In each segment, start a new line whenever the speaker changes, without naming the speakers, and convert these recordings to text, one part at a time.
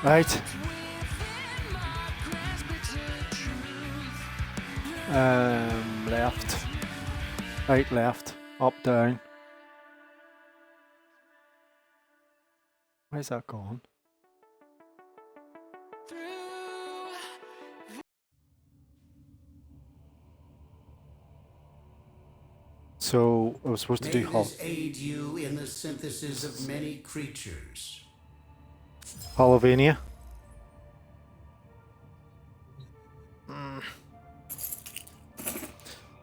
Right. Left. Right, left. Up, down. Where's that gone? So I was supposed to do
aid you in the synthesis of many creatures.
Holovania.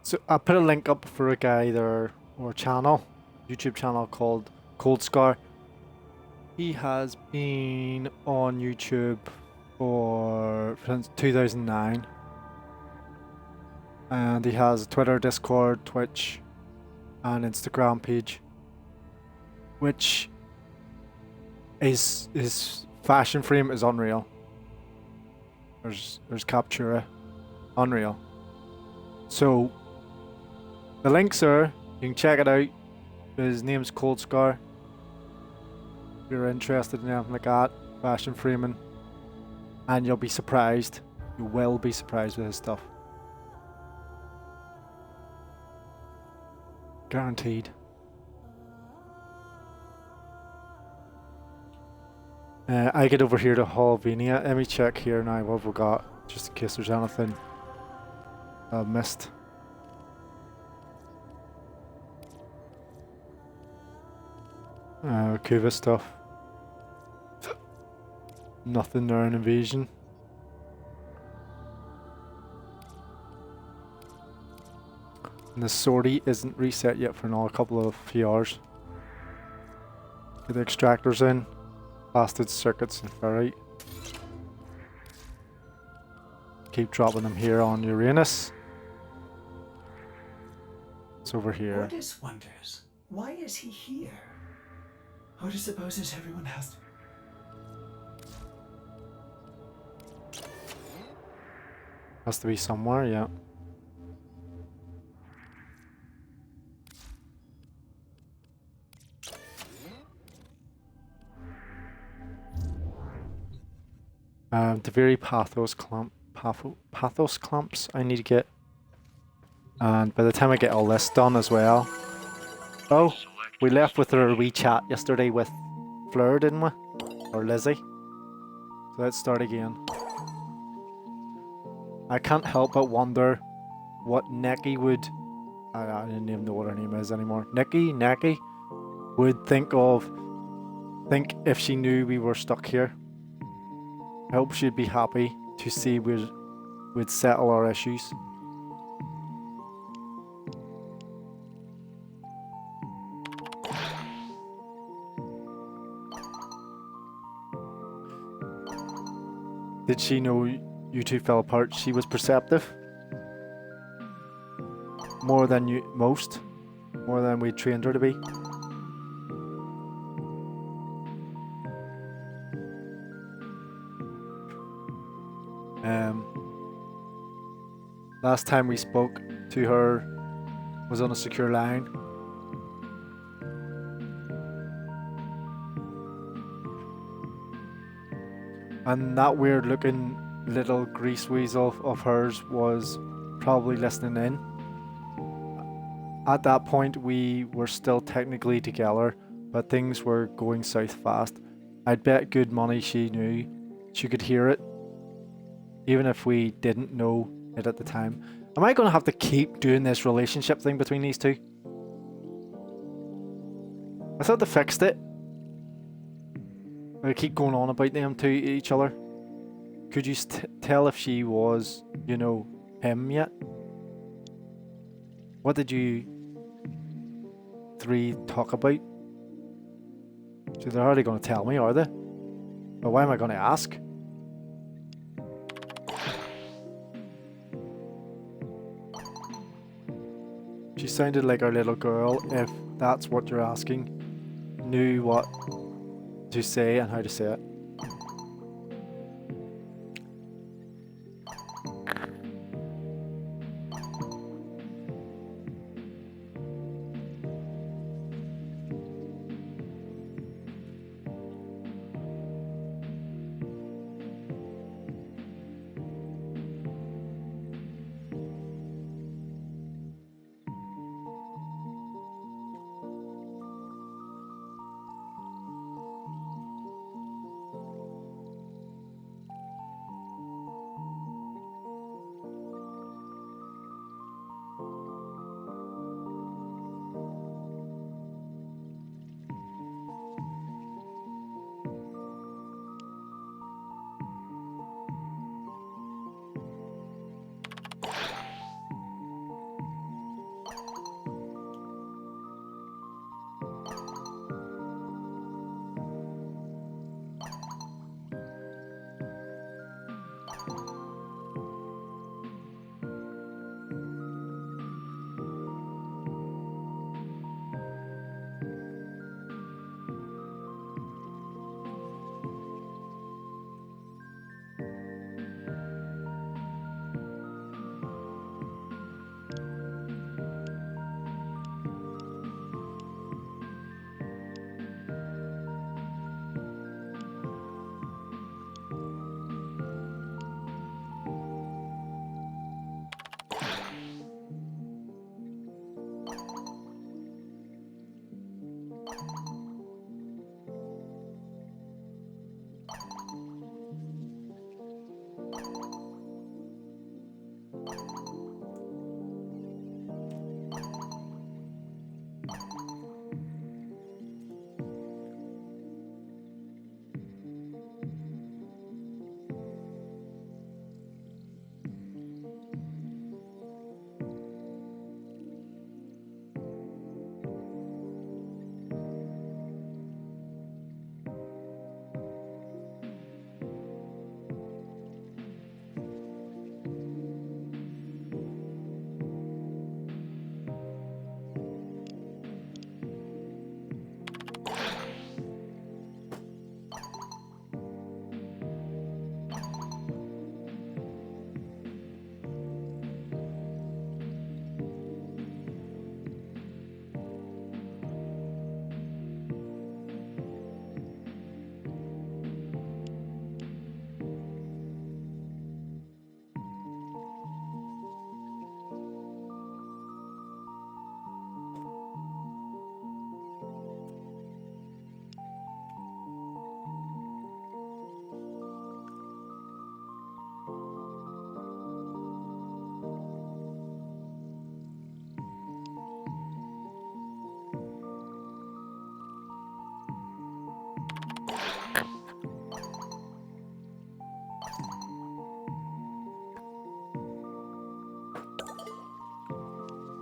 So I put a link up for a guy there, or channel, YouTube channel called Cold Scar. He has been on YouTube since 2009. And he has a Twitter, Discord, Twitch, and Instagram page, which is his fashion frame is unreal. There's Captura, unreal. So the links are, you can check it out. His name's Cold Scar. If you're interested in anything like that, fashion framing, and you'll be surprised. You will be surprised with his stuff. Guaranteed. I get over here to Holovania. Let me check here now what we've got, just in case there's anything I've missed. Cuba stuff. Nothing there in invasion. And the sortie isn't reset yet for another couple of few hours. Get the extractors in. Blasted circuits and ferrite. Keep dropping them here on Uranus. It's over here.
Ordis wonders, why is he here? Ordis supposes everyone has to.
Has to be somewhere, yeah. The very pathos clamps I need to get. And by the time I get all this done as well. Oh, we left with our wee chat yesterday with Fleur, didn't we? Or Lizzie. So let's start again. I can't help but wonder what Neki would... I didn't even know what her name is anymore. Neki would think if she knew we were stuck here. I hope she'd be happy to see we'd settle our issues. Did she know you two fell apart? She was perceptive. More than most. More than we trained her to be. Last time we spoke to her was on a secure line. And that weird looking little grease weasel of hers was probably listening in. At that point we were still technically together, but things were going south fast. I'd bet good money she knew. She could hear it, even if we didn't know it at the time. Am I going to have to keep doing this relationship thing between these two? I thought they fixed it. I keep going on about them to each other. Could you tell if she was, him yet? What did you three talk about? So they're hardly going to tell me, are they? But why am I going to ask? She sounded like our little girl, if that's what you're asking. Knew what to say and how to say it.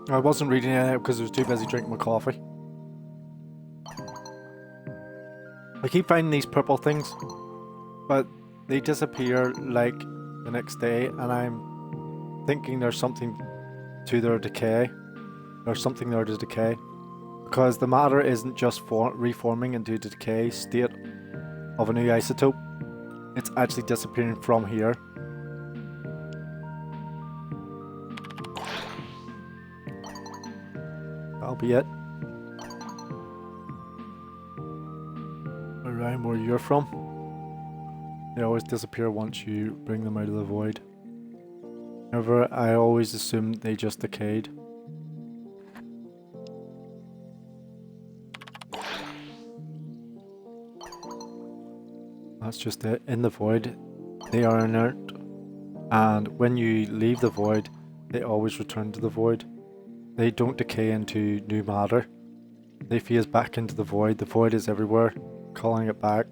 I wasn't reading it because I was too busy drinking my coffee. I keep finding these purple things, but they disappear like the next day, and I'm thinking there's something to their decay. There's something there to decay. Because the matter isn't just reforming into the decay state of a new isotope. It's actually disappearing from here. That'll be it. Around where you're from. They always disappear once you bring them out of the void. However, I always assumed they just decayed. That's just it. In the void, they are inert. And when you leave the void, they always return to the void. They don't decay into new matter. They phase back into the void. The void is everywhere, calling it back.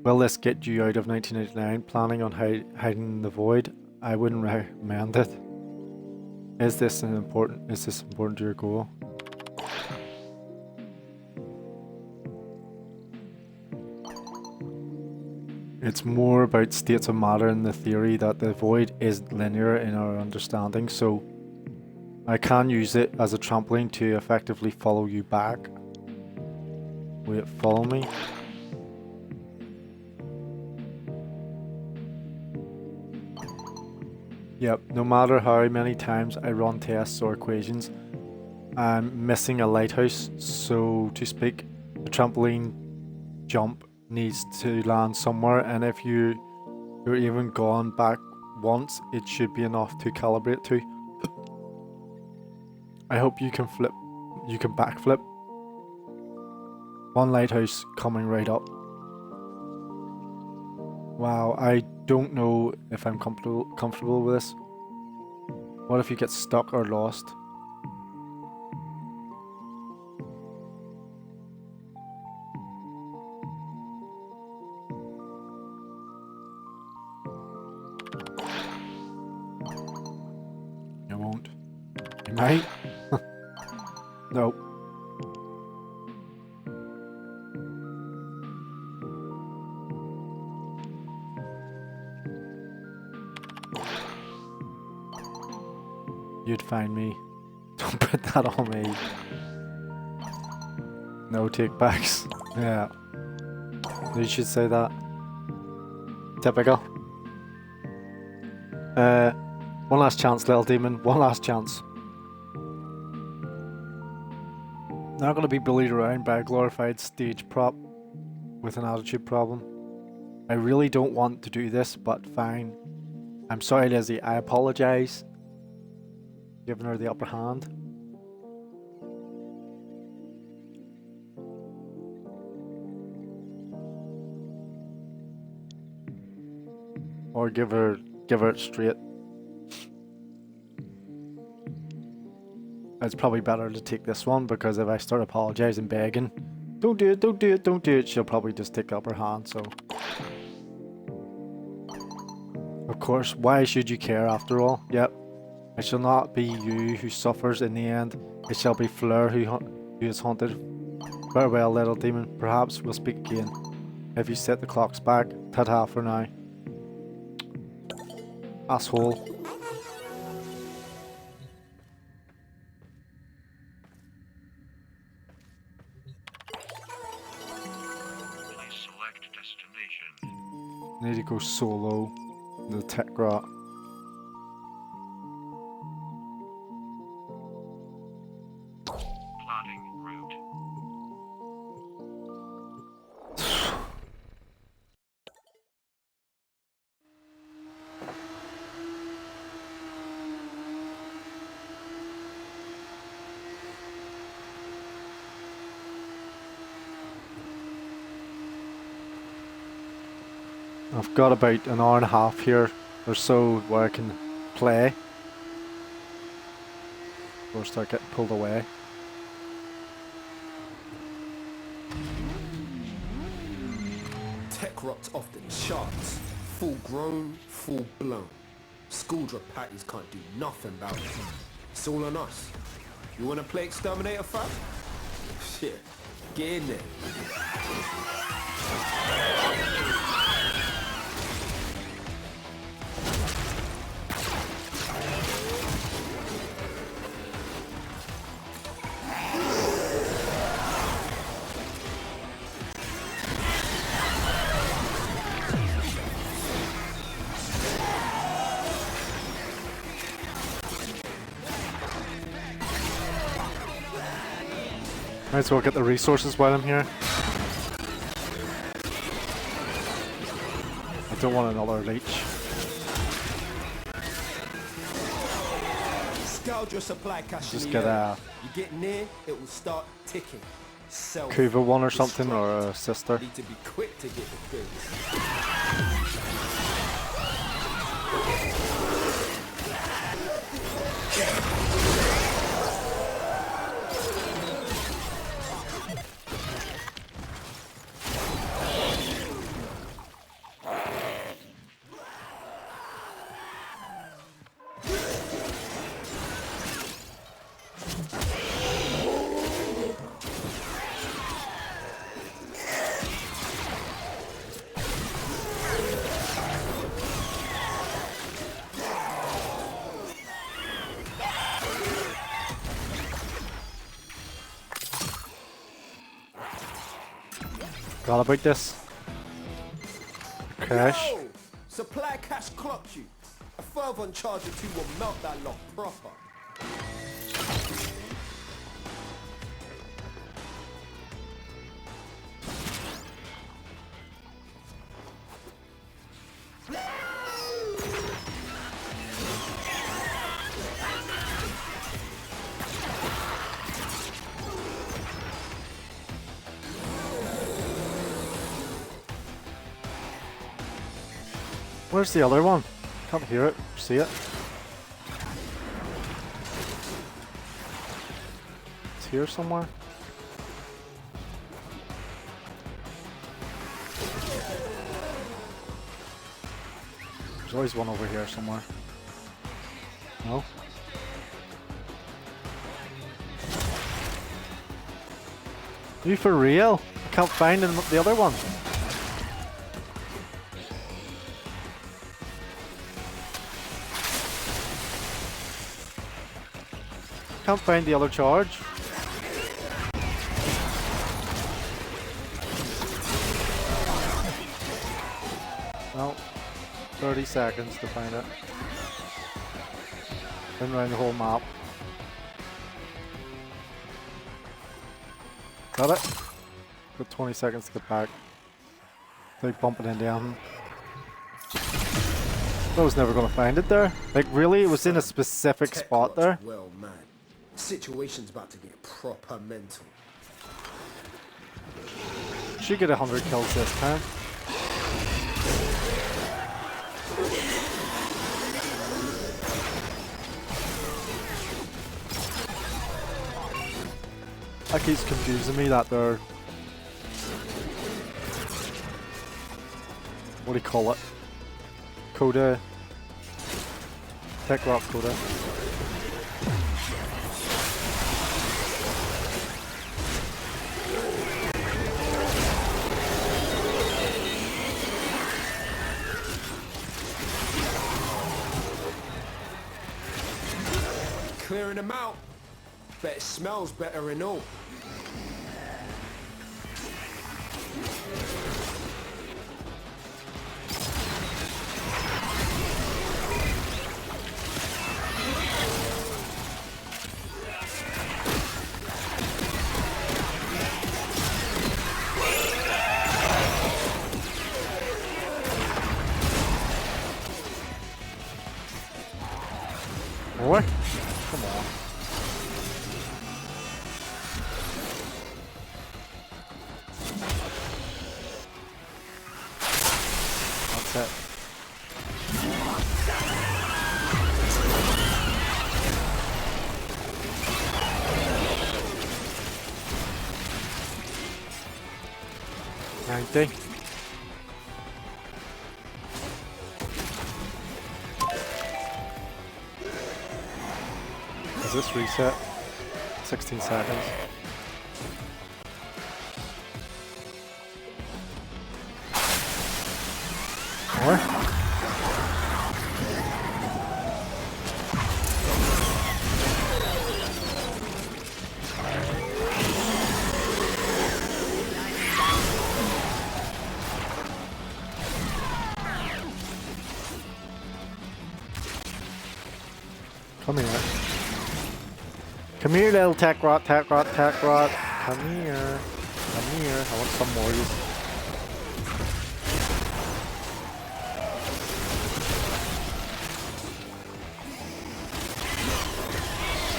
Will this get you out of 1989? Planning on hiding in the void? I wouldn't recommend it. Is this important to your goal? It's more about states of matter and the theory that the void is linear in our understanding, so I can use it as a trampoline to effectively follow you back. Wait, follow me? Yep, no matter how many times I run tests or equations, I'm missing a lighthouse, so to speak. The trampoline jump needs to land somewhere, and if you're even gone back once, it should be enough to calibrate to. I hope you can backflip. One lighthouse coming right up. Wow, I don't know if I'm comfortable with this. What if you get stuck or lost? You won't. You might. Nope. You'd find me. Don't put that on me. No take backs. Yeah. You should say that. Typical. One last chance, little demon. One last chance. Not gonna be bullied around by a glorified stage prop with an attitude problem. I really don't want to do this, but fine. I'm sorry, Lizzie. I apologize. Giving her the upper hand. Or give her it straight. It's probably better to take this one, because if I start apologizing, begging, don't do it, don't do it, don't do it, she'll probably just take the upper hand, so. Of course, why should you care after all? Yep. It shall not be you who suffers in the end. It shall be Fleur who is haunted. Farewell, little demon. Perhaps we'll speak again. If you set the clocks back, ta-ta for now. Asshole.
Please select destination.
Need to go solo. The tech rot.
Plotting route.
I've got about an hour and a half here or so where I can play or start getting pulled away.
Tech rot's off the charts. Full grown, full blown. School drop patties can't do nothing about it. It's all on us. You wanna play exterminator, fam? Shit, get in there.
Might as well get the resources while I'm here. I don't want another leech.
Scourge your supply cache.
Just
in
get
the
a
area. You get near, it will start ticking.
Kuva one or something, or a sister.
Need to be quick to get the goods.
Forgot about this. Crash.
Yo! Supply cache clocked you. A fervent charge or two will melt that lot proper.
Where's the other one? Can't hear it, see it. It's here somewhere. There's always one over here somewhere. No? Are you for real? I can't find the other one. Can't find the other charge. Well, 30 seconds to find it. Been around the whole map. Is that it? Got 20 seconds to get back. Like bumping into him. I was never gonna find it there. Like really, it was in a specific
Tech
spot
watch
there.
Well, man. Situation's about to get proper mental.
She get 100 kills this time. That keeps confusing me that they're... What do you call it? Coda. Tech Rock Coda.
Clearing them out. Bet it smells better and all.
More? Come on. That's it. $90. Is this reset? 16 seconds. More? Come here. Come here, little tech rot, tech rot, tech rot. Come here. Come here. I want some more of you.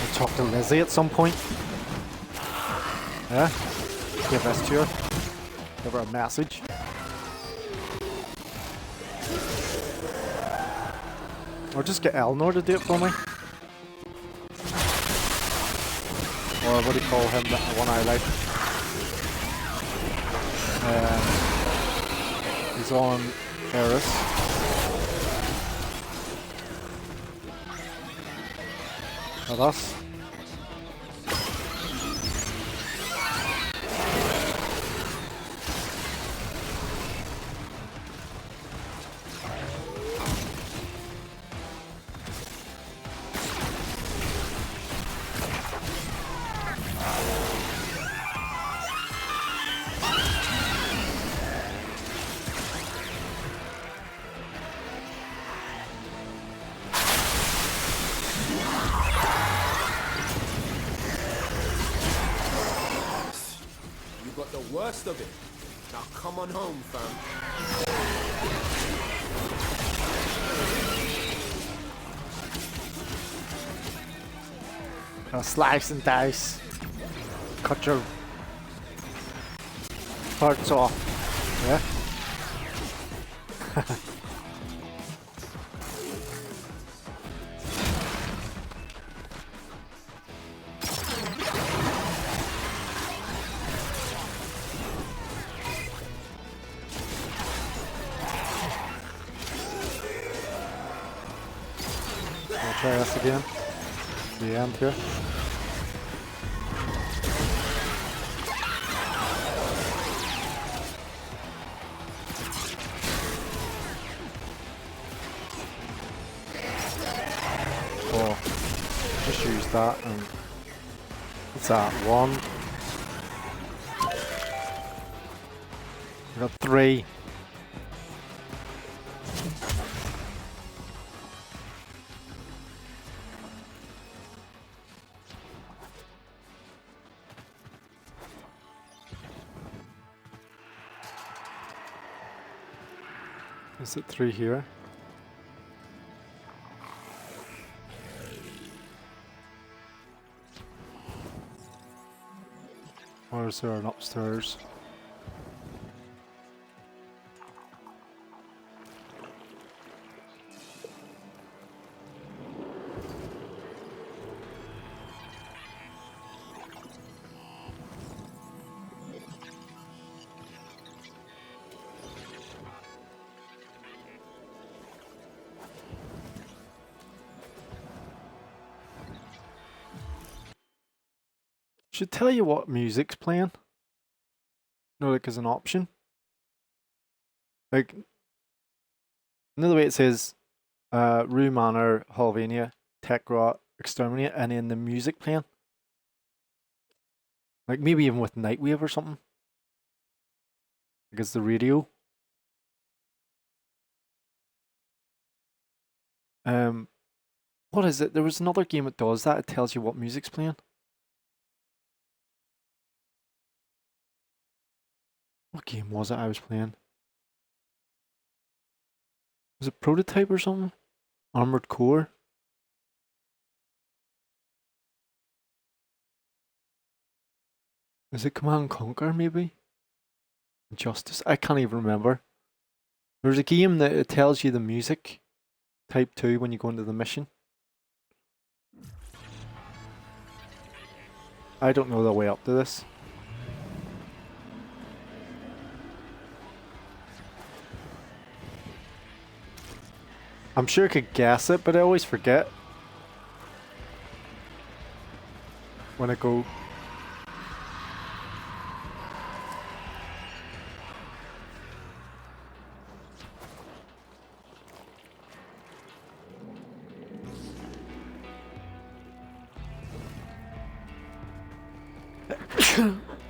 I'll talk to Lizzie at some point. Yeah? Give this to her. Give her a message. Or just get Elnor to do it for me. Or what do you call him, that one I like? He's on Eris. Not us.
Worst of it. Now come on home, fam.
Now slice and dice. Cut your parts off. Yeah? Try this again. The end here. Oh, just use that and what's that? 1. We got 3. Is it 3 here? Or is there an upstairs? Should tell you what music's playing. No, like as an option. Like another way it says Rue Manor, Halvania, Tech Rot, Exterminate, and then the music playing. Like maybe even with Nightwave or something. Like it's the radio. What is it? There was another game that does that. It tells you what music's playing. What game was it I was playing? Was it Prototype or something? Armored Core? Is it Command and Conquer maybe? Justice? I can't even remember. There's a game that it tells you the music. Type 2 when you go into the mission. I don't know the way up to this. I'm sure I could guess it, but I always forget. when I go.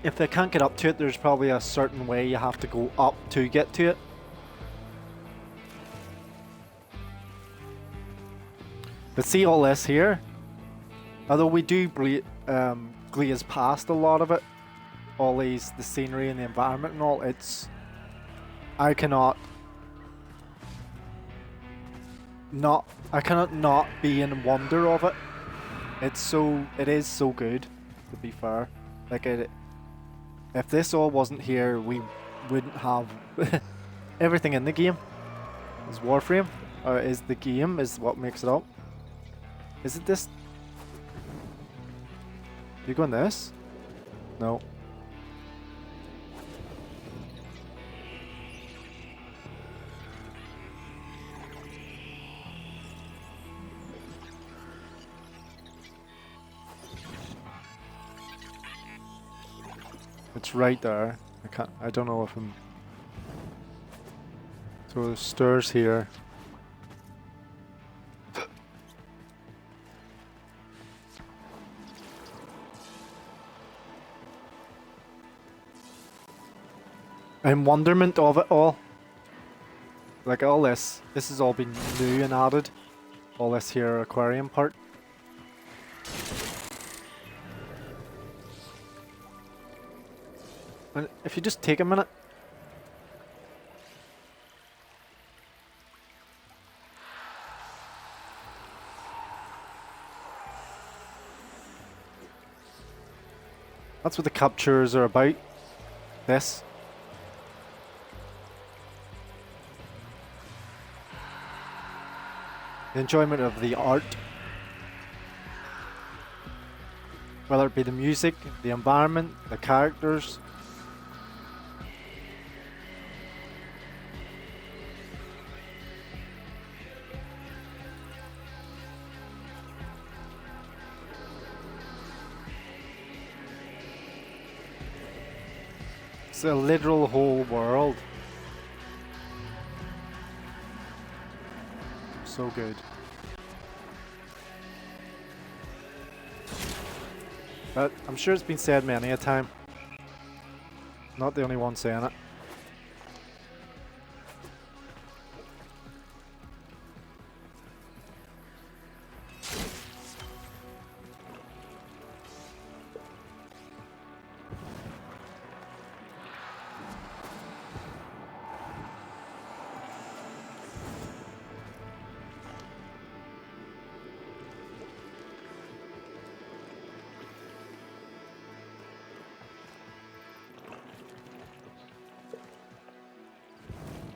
If they can't get up to it, there's probably a certain way you have to go up to get to it. But see all this here? Although we do glaze past a lot of it, all the scenery and the environment and all, I cannot not be in wonder of it. It is so good, to be fair. Like if this all wasn't here, we wouldn't have everything in the game. Is Warframe, or is the game, is what makes it up. Is it this? You go in this? No. It's right there. I don't know if I'm... So there's stairs here. In wonderment of it all. Like all this has all been new and added. All this here aquarium part. And if you just take a minute. That's what the captures are about. This. The enjoyment of the art. Whether it be the music, the environment, the characters. It's a literal whole world. So good. But I'm sure it's been said many a time. Not the only one saying it.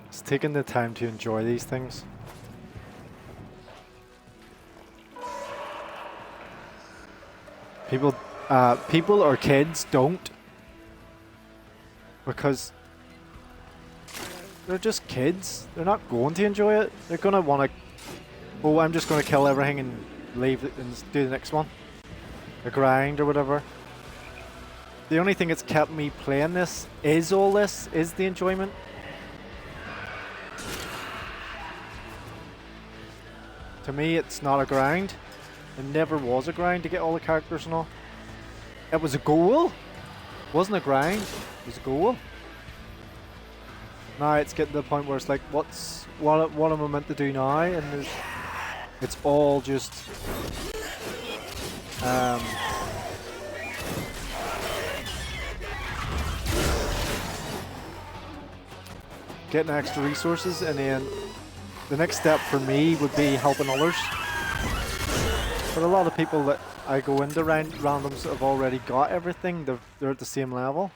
It's taking the time to enjoy these things. People or kids don't, because they're just kids. They're not going to enjoy it. They're gonna want to. Oh, I'm just gonna kill everything and leave it and do the next one, a grind or whatever. The only thing that's kept me playing this is the enjoyment. To me, it's not a grind. It never was a grind to get all the characters and all. It was a goal. It wasn't a grind. It was a goal. Now it's getting to the point where it's like, what am I meant to do now? And it's all just getting extra resources, and then the next step for me would be helping others. But a lot of people that I go into randoms have already got everything. They're at the same level.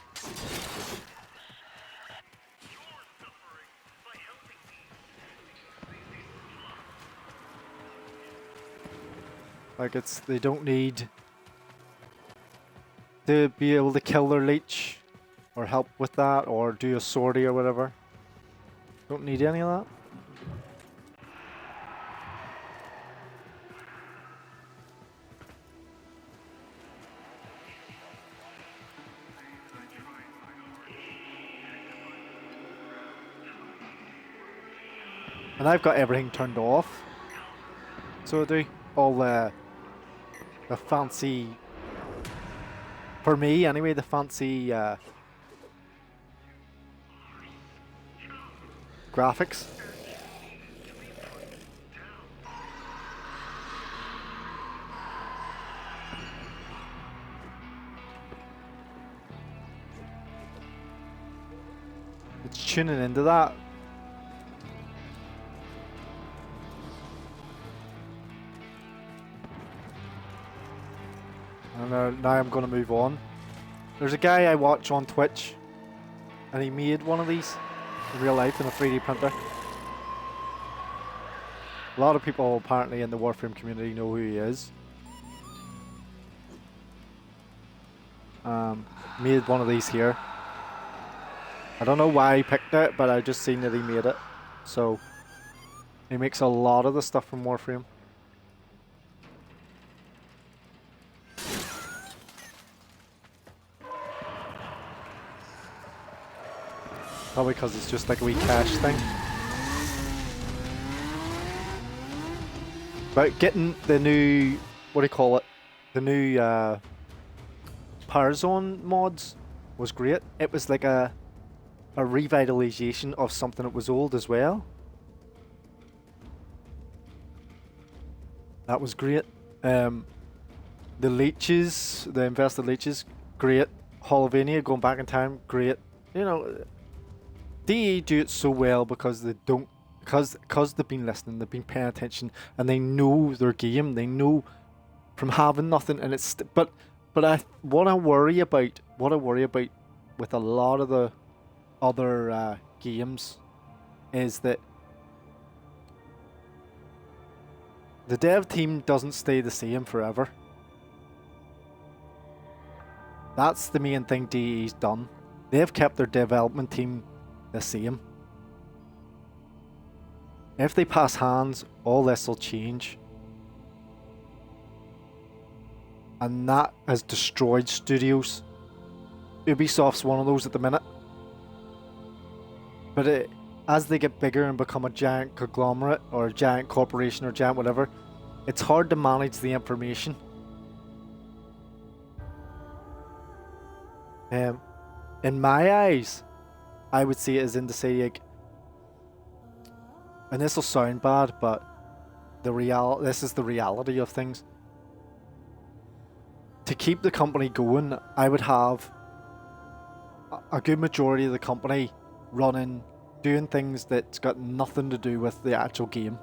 Like they don't need to be able to kill their leech or help with that or do a sortie or whatever. Don't need any of that. And I've got everything turned off. So I do. All the fancy, for me anyway, the fancy graphics. It's tuning into that. And now I'm going to move on. There's a guy I watch on Twitch, and he made one of these in real life in a 3D printer. A lot of people apparently in the Warframe community know who he is. Made one of these here. I don't know why he picked it, but I just seen that he made it. So he makes a lot of the stuff from Warframe. Probably because it's just like a wee cash thing. But getting the new, what do you call it? The new Power Zone mods was great. It was like a revitalization of something that was old as well. That was great. The leeches, the invested leeches, great. Holovania going back in time, great. You know, DE do it so well because they don't, because they've been listening, they've been paying attention, and they know their game. They know from having nothing, and it's but what I worry about with a lot of the other games is that the dev team doesn't stay the same forever. That's the main thing DE's done. They've kept their development team the same. If they pass hands, all this will change. And that has destroyed studios. Ubisoft's one of those at the minute. But as they get bigger and become a giant conglomerate or a giant corporation or giant whatever, it's hard to manage the information. In my eyes, I would see it as in to say, like, and this will sound bad, but this is the reality of things. To keep the company going, I would have a good majority of the company running, doing things that's got nothing to do with the actual game.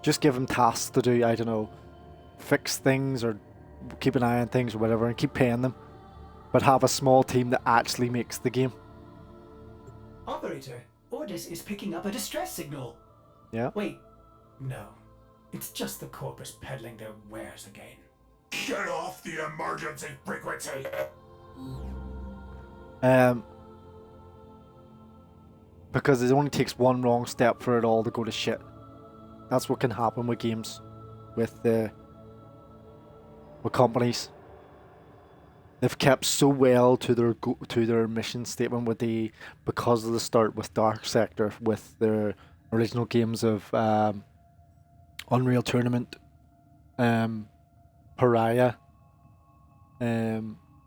Just give them tasks to do, I don't know, fix things or keep an eye on things or whatever, and keep paying them. But have a small team that actually makes the game.
Operator, Ordis is picking up a distress signal.
Yeah.
Wait, no. It's just the corpus peddling their wares again.
Get off the emergency frequency!
Because it only takes one wrong step for it all to go to shit. That's what can happen with games, with companies. They've kept so well to their mission statement because of the start with Dark Sector, with their original games of Unreal Tournament, Pariah,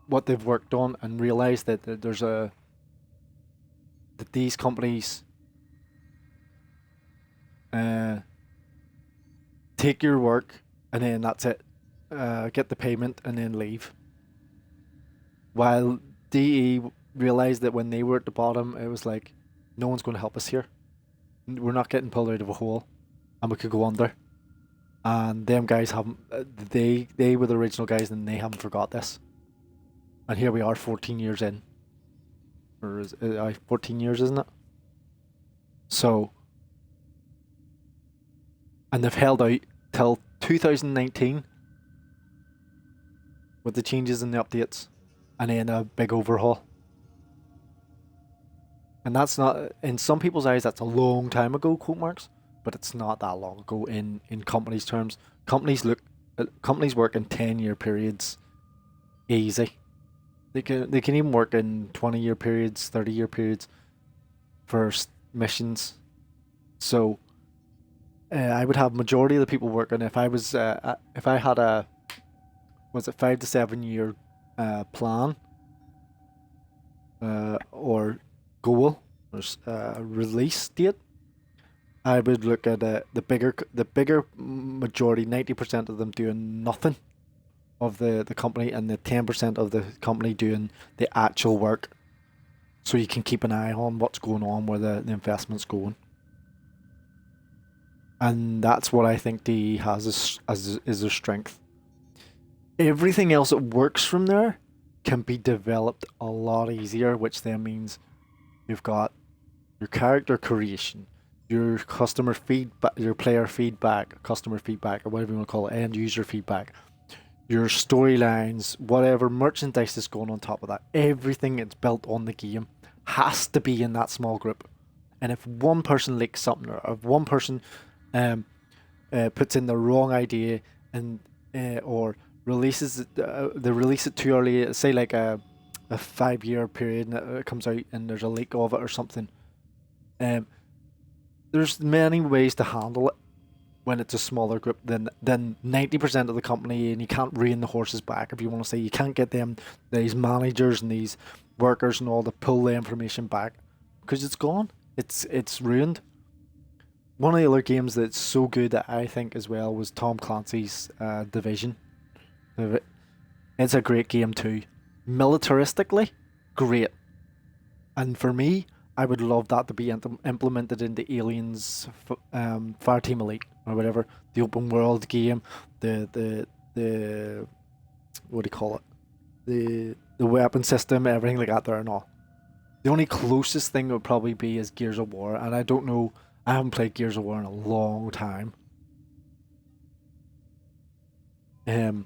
what they've worked on, and realised that that these companies take your work and then that's it, get the payment and then leave. While DE realised that when they were at the bottom, it was like, no one's going to help us here. We're not getting pulled out of a hole, and we could go under. And them guys haven't. They were the original guys, and they haven't forgot this. And here we are, 14 years in. Or is 14 years, isn't it? So, and they've held out till 2019 with the changes and the updates. And then a big overhaul. And that's not, in some people's eyes, that's a long time ago, quote marks, but it's not that long ago in companies' terms. Companies work in 10-year periods, easy. They can even work in 20-year periods, 30-year periods for missions. So I would have majority of the people working. If I was, if I had a, was it 5 to 7 year plan or goal or release date, I would look at the bigger majority, 90% of them doing nothing of the company, and the 10% of the company doing the actual work, so you can keep an eye on what's going on, where the investment's going. And that's what I think DE has is their strength. Everything else that works from there can be developed a lot easier, which then means you've got your character creation, your customer feedback, your player feedback, customer feedback, or whatever you want to call it, end user feedback, your storylines, whatever merchandise is going on top of that. Everything that's built on the game has to be in that small group. And if one person leaks something, or if one person puts in the wrong idea and or releases it, they release it too early, say like a 5-year period, and it comes out and there's a leak of it or something. There's many ways to handle it when it's a smaller group than 90% of the company, and you can't rein the horses back, if you want to say. You can't get these managers and these workers and all to pull the information back, because it's gone. It's ruined. One of the other games that's so good that I think as well was Tom Clancy's Division. It's a great game too. Militaristically, great. And for me, I would love that to be implemented into Aliens Fireteam Elite or whatever, the open world game, the what do you call it, the weapon system, everything like that there and all. The only closest thing would probably be is Gears of War, and I don't know, I haven't played Gears of War in a long time. The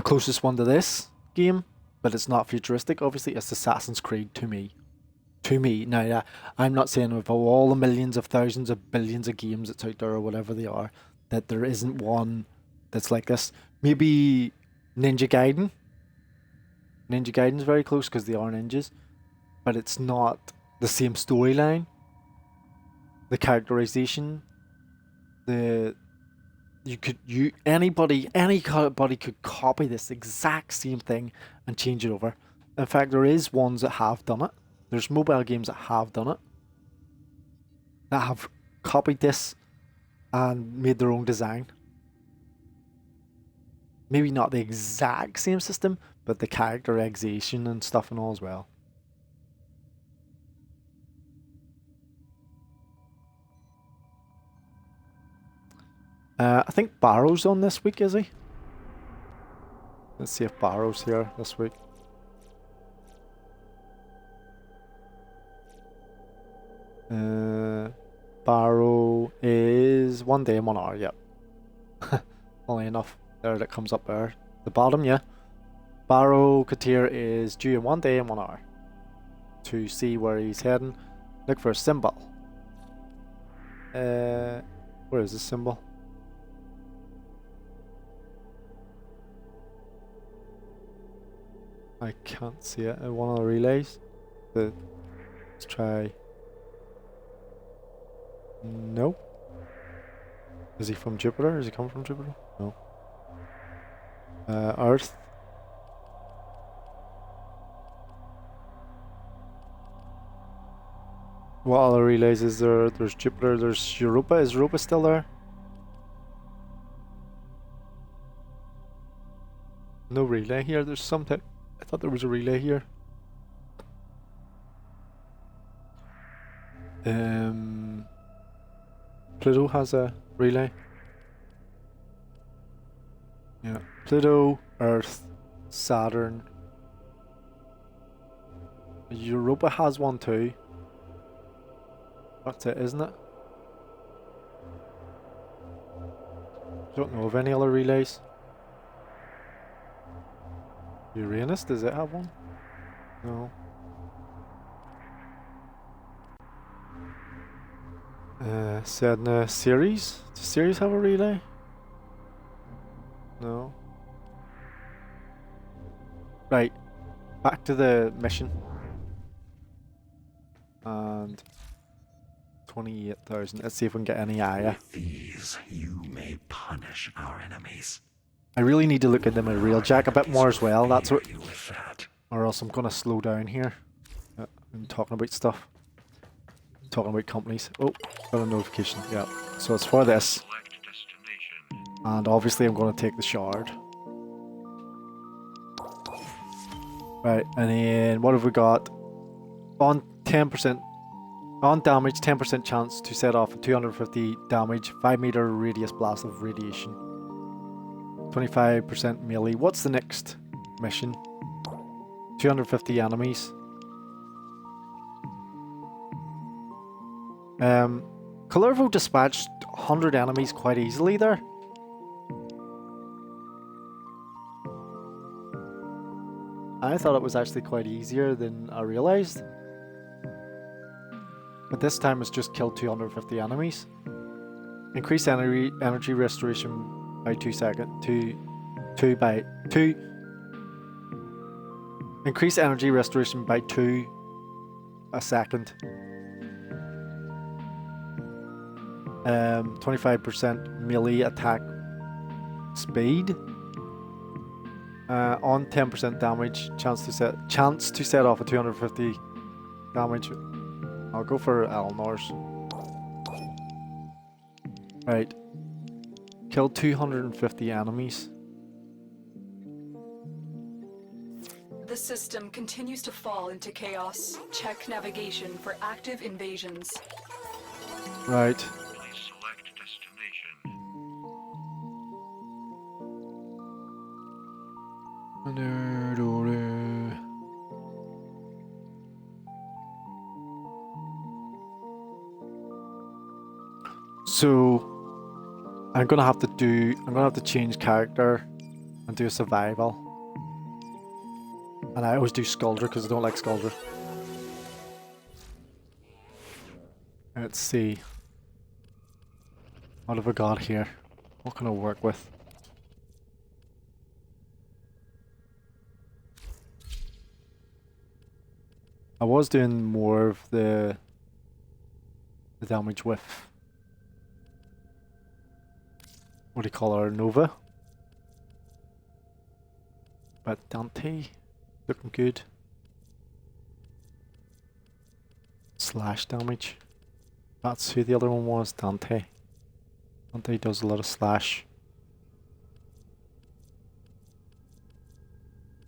closest one to this game, but it's not futuristic, obviously, it's Assassin's Creed to me. Now, yeah, I'm not saying of all the millions of thousands of billions of games that's out there or whatever they are, that there isn't one that's like this. Maybe Ninja Gaiden. Ninja Gaiden's very close because they are ninjas, but it's not the same storyline, the characterization, anybody could copy this exact same thing and change it over. In fact, there is ones that have done it. There's mobile games that have done it, that have copied this and made their own design. Maybe not the exact same system, but the characterization and stuff and all as well. I think Barrow's on this week, is he? Let's see if Barrow's here this week. Barrow is 1 day and 1 hour, yep. Only enough. There, that comes up there. The bottom, yeah. Barrow Katir is due in 1 day and 1 hour. To see where he's heading, look for a symbol. Where is the symbol? I can't see it in one of the relays. But let's try. No. Is he from Jupiter? Does he come from Jupiter? No. Earth. What other relays is there? There's Jupiter, there's Europa. Is Europa still there? No relay here. There's something. I thought there was a relay here. Pluto has a relay. Yeah. Pluto, Earth, Saturn. Europa has one too. That's it, isn't it? Don't know of any other relays. Uranus, does it have one? No. Sedna, Ceres? Does Ceres have a relay? No. Right. Back to the mission. And 28,000. Let's see if we can get any Aya.
With these, you may punish our enemies.
I really need to look at them in real Jack a bit more as well. That's what,
You with that.
or else I'm gonna slow down here. I'm talking about stuff. Talking about companies. Oh, got a notification. Yeah. So it's for this,
Select destination.
and obviously I'm gonna take the shard. Right, and then what have we got? On 10%, on damage, 10% chance to set off a 250 damage, 5-meter radius blast of radiation. 25% melee. What's the next mission? 250 enemies. Calervo dispatched 100 enemies quite easily there. I thought it was actually quite easier than I realized. But this time it's just killed 250 enemies. Increase energy restoration by 2 seconds. Increase energy restoration by 2 a second. 25% melee attack speed. On 10% damage, chance to set off a 250 damage. I'll go for Eleanor's. Right. Killed 250 enemies.
The system continues to fall into chaos. Check navigation for active invasions.
Right.
Please select destination.
So I'm gonna have to change character and do a survival. And I always do Skulder because I don't like Skulder. Let's see. What have I got here? What can I work with? I was doing more of the damage with, what do you call her, Nova? But Dante, looking good. Slash damage. That's who the other one was, Dante. Dante does a lot of slash.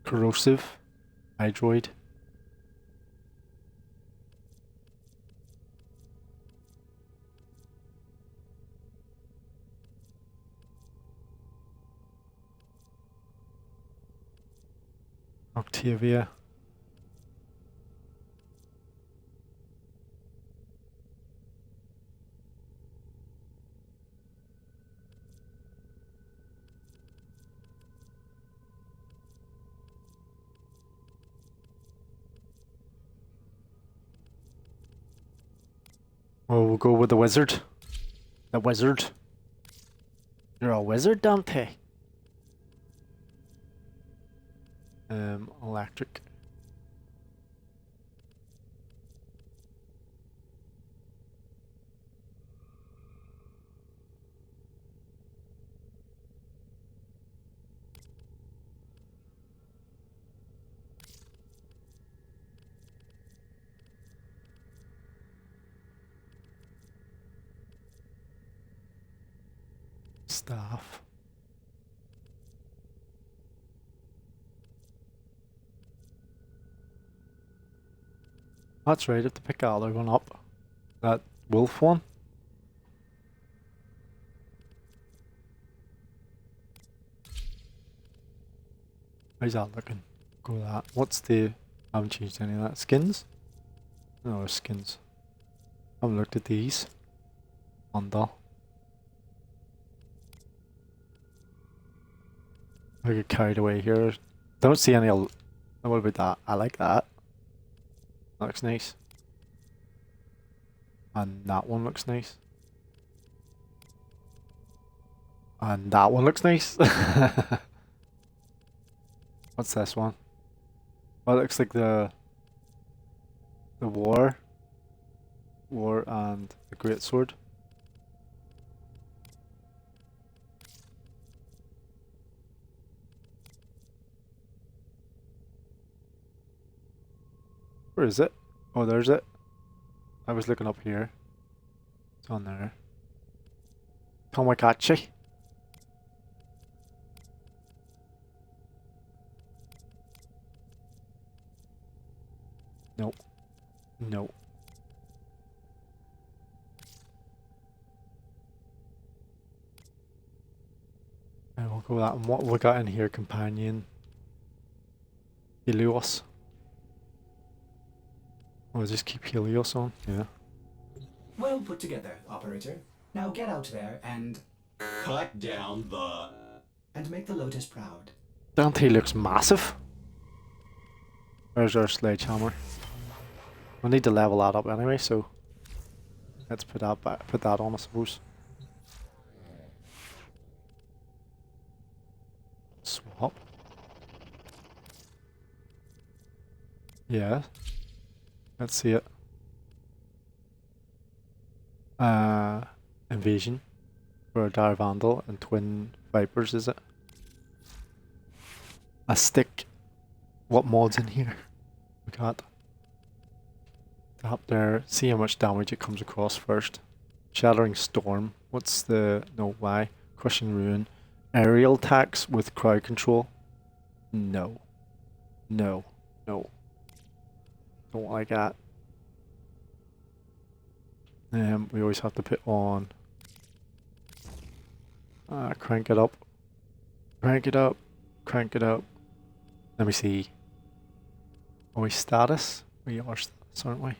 Corrosive. Hydroid. Octavia. Oh, we'll go with the wizard. The wizard. You're a wizard, Dante. Electric. Staff. That's right, I have to pick that other one up. That wolf one. How's that looking? Go with that. What's the... I haven't changed any of that. Skins? No, skins. I haven't looked at these. Bundle. I get carried away here. Don't see any... What about that? I like that. That looks nice. And that one looks nice. And that one looks nice. What's this one? Oh, it looks like the war. War and the Great Sword. Where is it? Oh, there's it. I was looking up here. It's on there. Tomokachi. Nope. Nope. And we'll go with that. And what we got in here? Companion. Helios. I'll just keep Helios on. Yeah.
Well put together, operator. Now get out there and
Cut down the...
make the Lotus proud.
Dante looks massive. There's our sledgehammer. We need to level that up anyway, so let's put that back, put that on, I suppose. Swap. Yeah. Let's see it. Invasion for a Dire Vandal and Twin Vipers, is it? A stick. What mod's in here? We got up there. See how much damage it comes across first. Shattering Storm. What's the no why? Crushing Ruin. Aerial attacks with crowd control. No. No. No. Don't like that. We always have to put on crank it up. Crank it up. Crank it up. Let me see. Are we status? We are status, aren't we?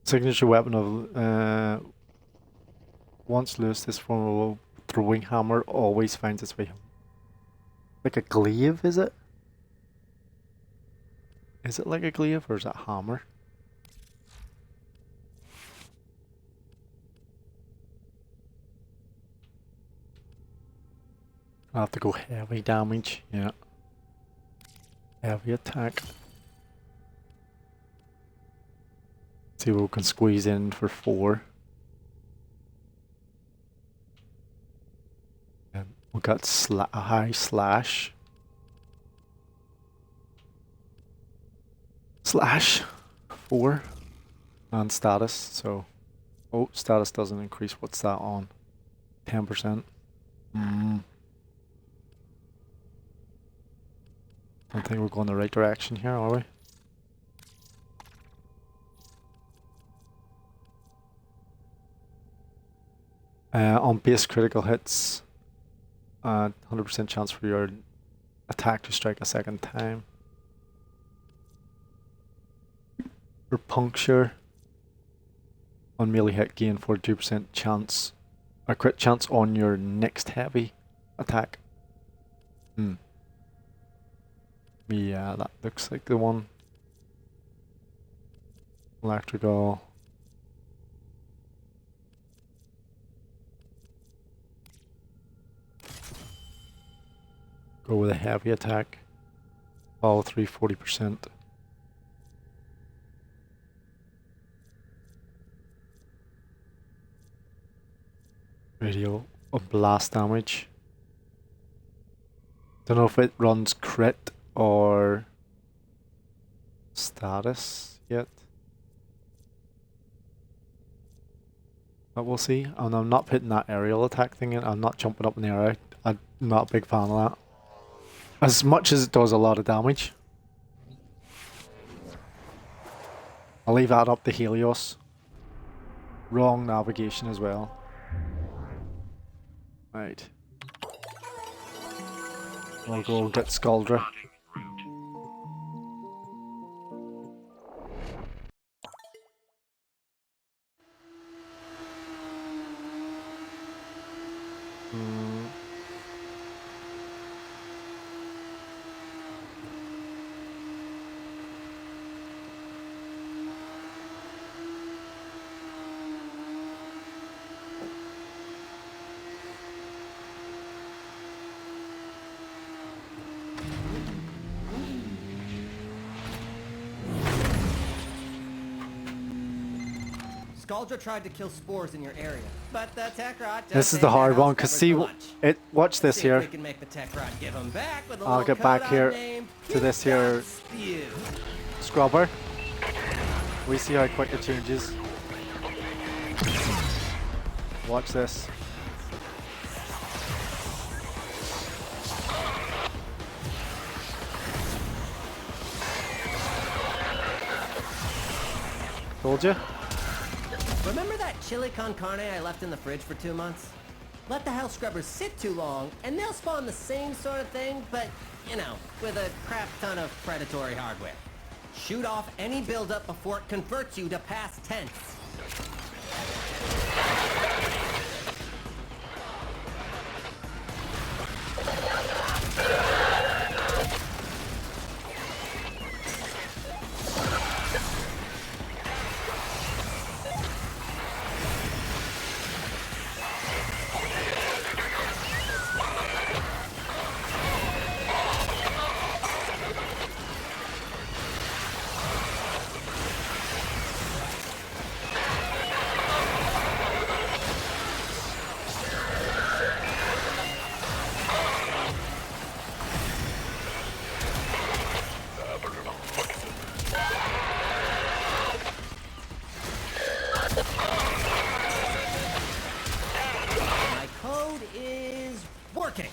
Signature weapon of once loose, this formidable throwing hammer always finds its way home. Like a glaive, is it? Is it like a glaive or is that hammer? I have to go heavy damage, yeah. Heavy attack. See what we can squeeze in for 4. We got a high slash. Slash 4 and status. So, oh, status doesn't increase. What's that on? 10%. Don't think we're going the right direction here, are we? On base critical hits, 100% chance for your attack to strike a second time. For puncture, on melee hit gain 42% chance, a crit chance on your next heavy attack. Yeah, that looks like the one. Electrical. Go with a heavy attack. All 3 40%. Radio of blast damage. Don't know if it runs crit or status yet. But we'll see. And I'm not putting that aerial attack thing in. I'm not jumping up in the air. I'm not a big fan of that. As much as it does a lot of damage. I'll leave that up to Helios. Wrong navigation as well. Right. We'll go get Skuldra.
Starting route.
Scaldra tried to kill spores in your area, but the tech rot just
This is
ate
the
their
hard
house
one, cause
scrubbers
see,
for lunch.
watch this
See if
here.
we can make the tech rot give 'em back with a
I'll
little
get back
code
here
I named
to this here
Spew.
scrubber. We see how quick it changes. Watch this. Told you.
Remember that chili con carne I left in the fridge for 2 months? Let the house scrubbers sit too long, and they'll spawn the same sort of thing, but, you know, with a crap ton of predatory hardware. Shoot off any buildup before it converts you to past tense. My code is working.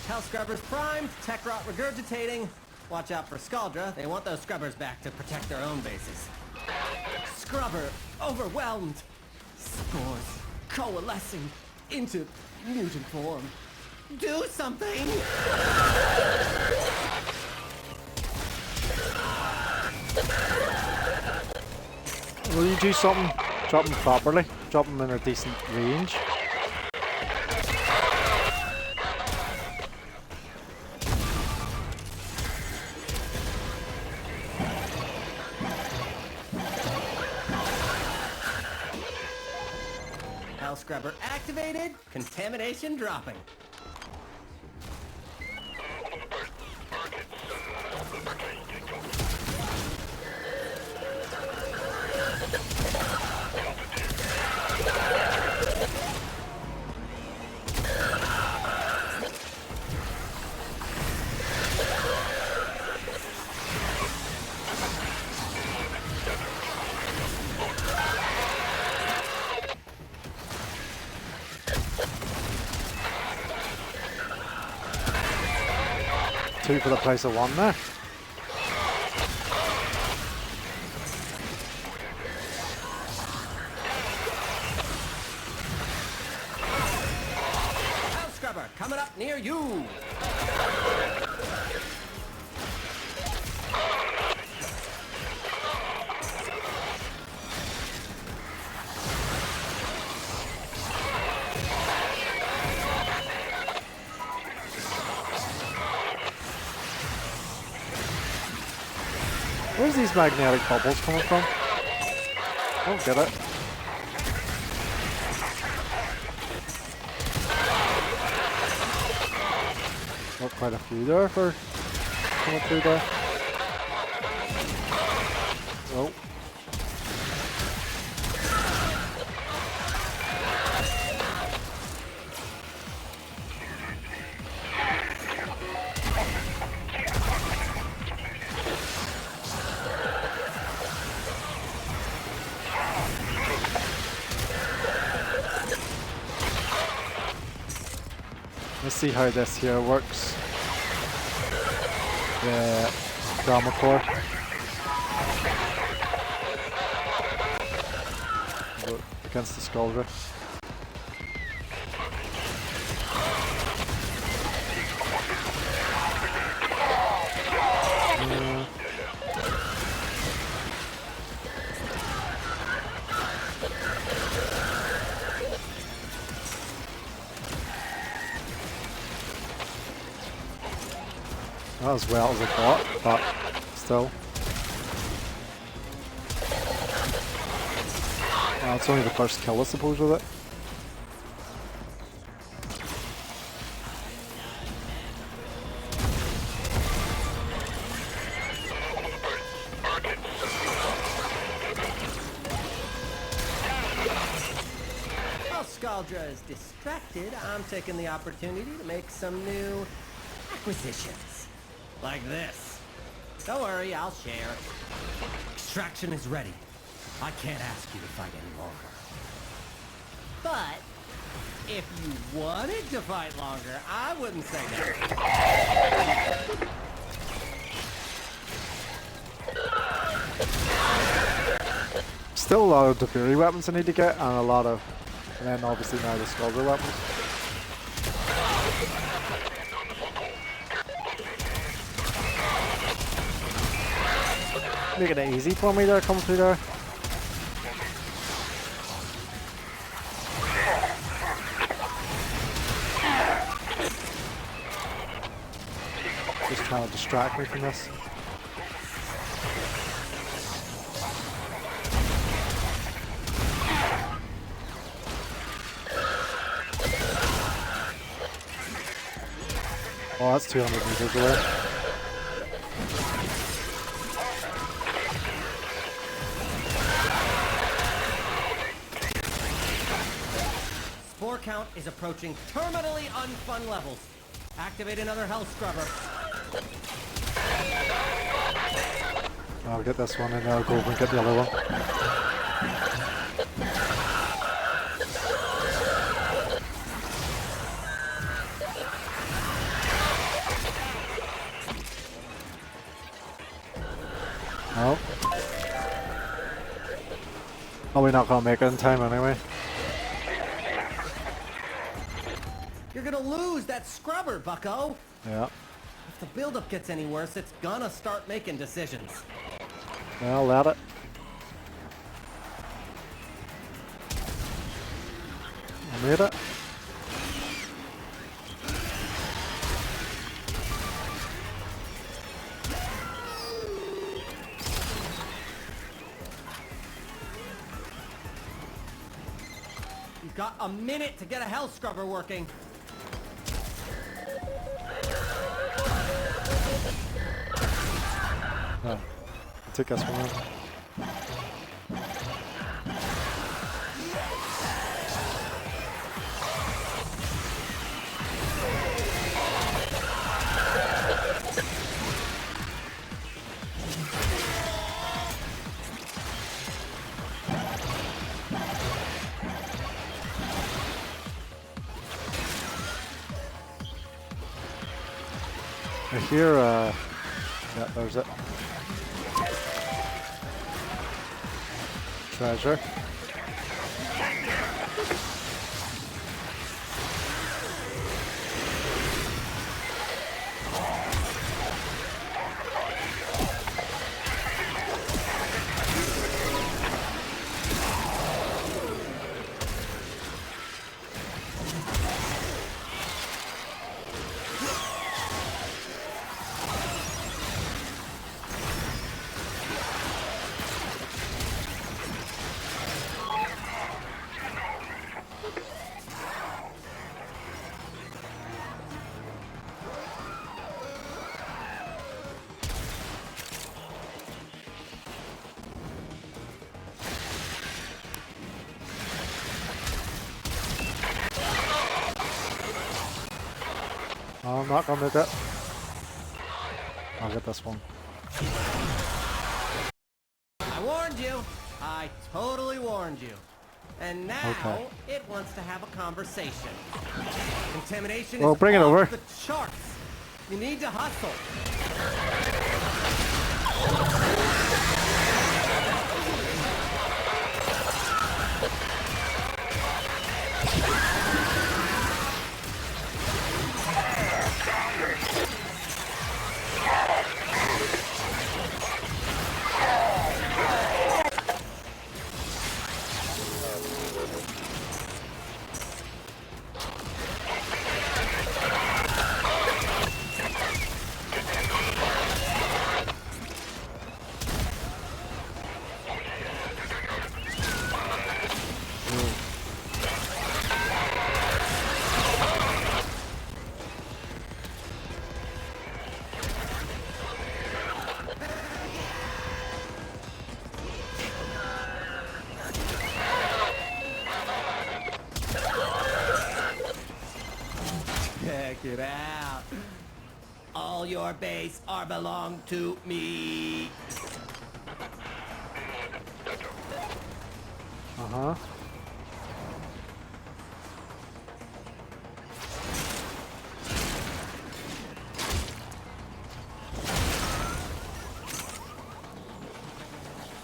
House scrubbers primed, tech rot regurgitating. Watch out for Scaldra. They want those scrubbers back to protect their own bases. Scrubber overwhelmed. Spores coalescing into mutant form. Do something!
Will you do something? Drop them properly. Drop them in a decent range.
House scrubber activated, contamination dropping.
Two for the price of one there.
House scrubber coming up near you.
Where's these magnetic bubbles coming from? Don't get it. Got quite a few there for coming through there. Oh. Let's see how this here works. The drama core. Against the Scaldra. Not as well as I thought, but still. It's only the first kill, I suppose, with it.
Scaldra is distracted, I'm taking the opportunity to make some new acquisitions. Like this. Don't worry, I'll share. Extraction is ready. I can't ask you to fight any longer. But if you wanted to fight longer, I wouldn't say that.
Still a lot of the Fury weapons I need to get, and a lot of, and then obviously now the Skulder weapons. Making it easy for me there, coming through there. Just trying to distract me from this. Oh, that's 200 meters away.
Spore count is approaching terminally unfun levels. Activate another health scrubber.
I'll get this one and then I'll go over and get the other one. Oh. Probably not gonna make it in time anyway.
You're gonna lose that scrubber, bucko!
Yeah.
If the buildup gets any worse, it's gonna start making decisions.
Well, let it. I made it.
You've got a minute to get a health scrubber working.
Oh, I'll take this one out. I hear, yeah, there's it. Treasure. Oh, I'm not gonna make it. I'll get this one.
I warned you. I totally warned you. And now
Okay.
it wants to have a conversation. Intimidation
Well,
is
bring it
off
over.
the charts. You need to hustle. out. All your base are belong to me.
Uh-huh.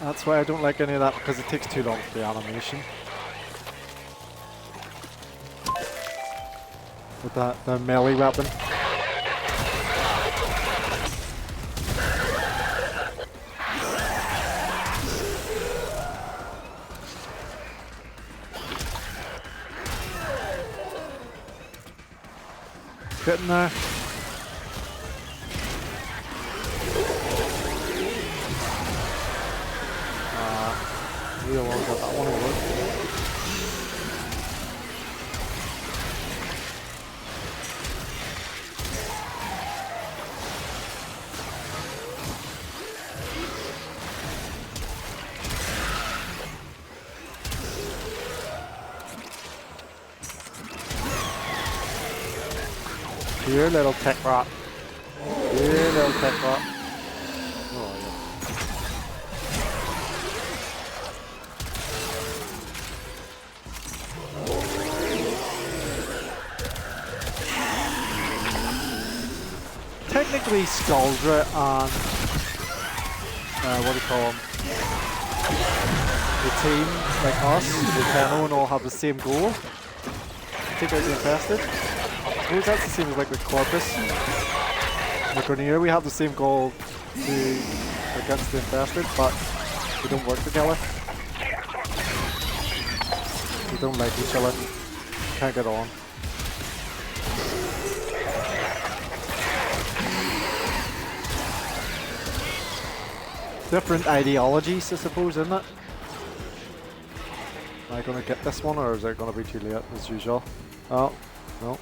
That's why I don't like any of that, because it takes too long for the animation. With that, the melee weapon. Getting there. Real one, got that one over. Here, little tech rot. Here, little tech rot. Oh, yeah. Technically, Skuldra and what do you call them? The team, like us, the Tenno, and all have the same goal. Take out the infested. I suppose that's the same as like with Corpus. Like on here, we have the same goal to against the infested, but we don't work together. We don't like each other. Can't get on. Different ideologies, I suppose, isn't it? Am I going to get this one, or is it going to be too late as usual? Oh, no.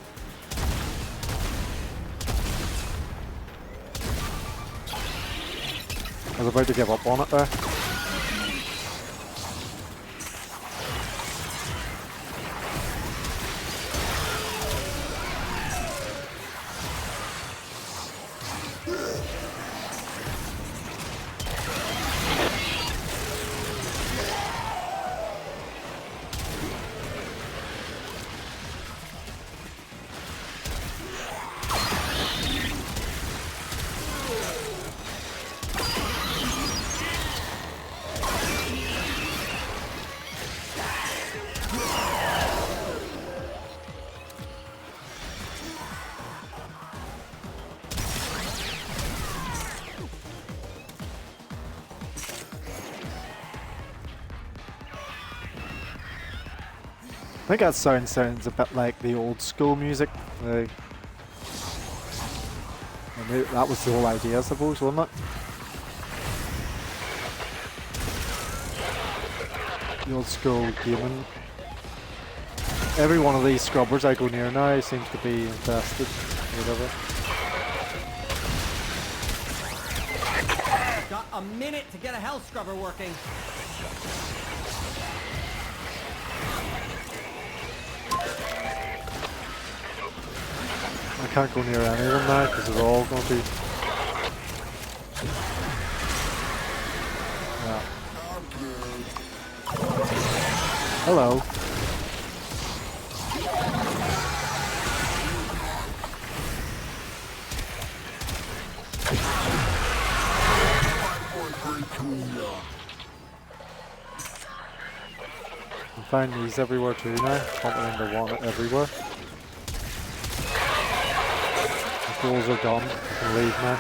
I was about to give up on it there. I think that sounds a bit like the old school music. Like, that was the whole idea, I suppose, wasn't it? The old school gaming. Every one of these scrubbers I go near now seems to be infested, or whatever.
Got a minute to get a health scrubber working.
I can't go near any of them now because they're all going to be. Yeah. Hello. I find these everywhere too now. Pumping into one everywhere. Goals are done. I can leave now.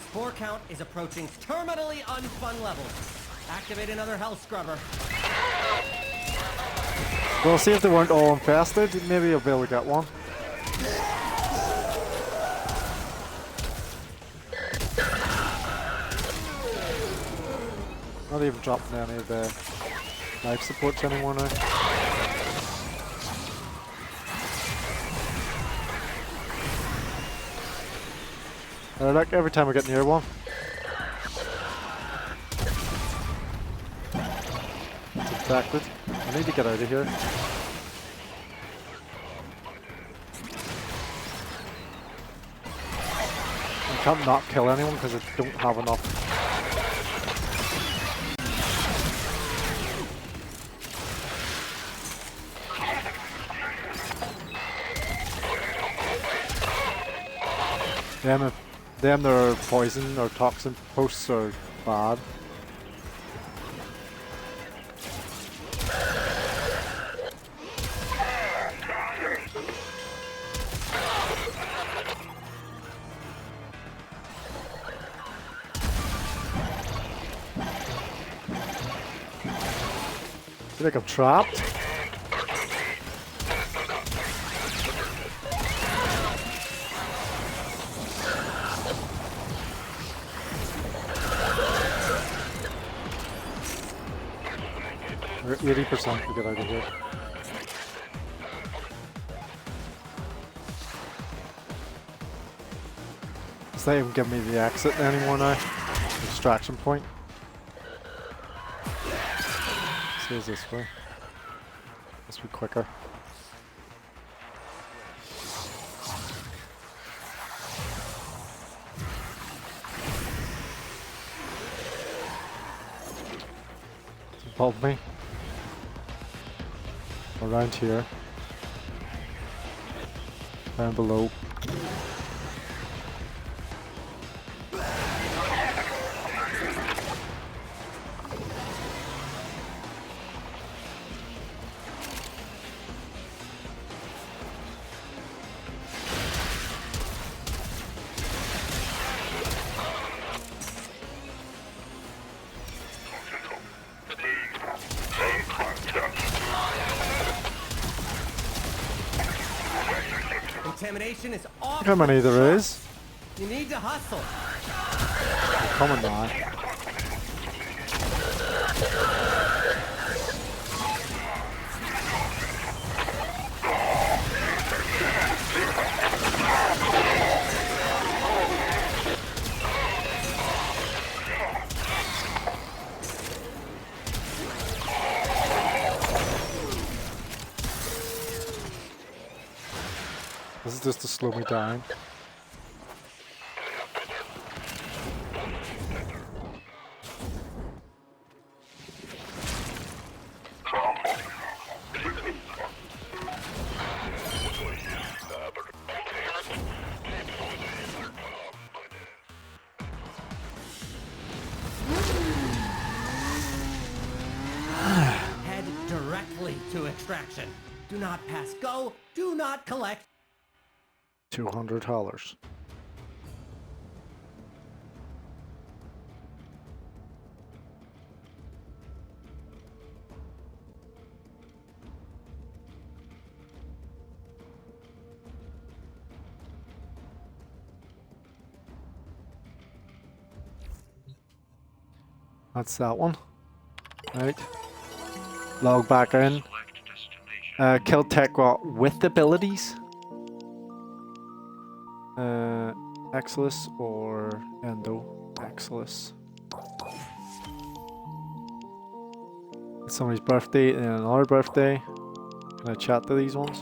Spore count is approaching terminally unfun levels. Activate another health scrubber.
Well, see if they weren't all infested. Maybe I'll be able to get one. Not even dropping any of the life supports anymore now. Like every time I get near one. It's infected. I need to get out of here. I can't not kill anyone because I don't have enough. Them their poison or toxin posts are bad. I feel like I'm trapped. We're 80% to get out of here. It's not even giving me the exit anymore now. Extraction point. Says this way. Must be quicker. It's above me. Around here. Down below.
Contamination is off.
Look how many there is.
You need to hustle.
They're coming now. This is just to slow me down.
Head directly to extraction. Do not pass go. Do not collect.
$200. That's that one. Right. Log back in.
Select destination.
Kill Tekrot with abilities. Exilus or Endo. Exilus. It's somebody's birthday and another birthday. Can I chat to these ones?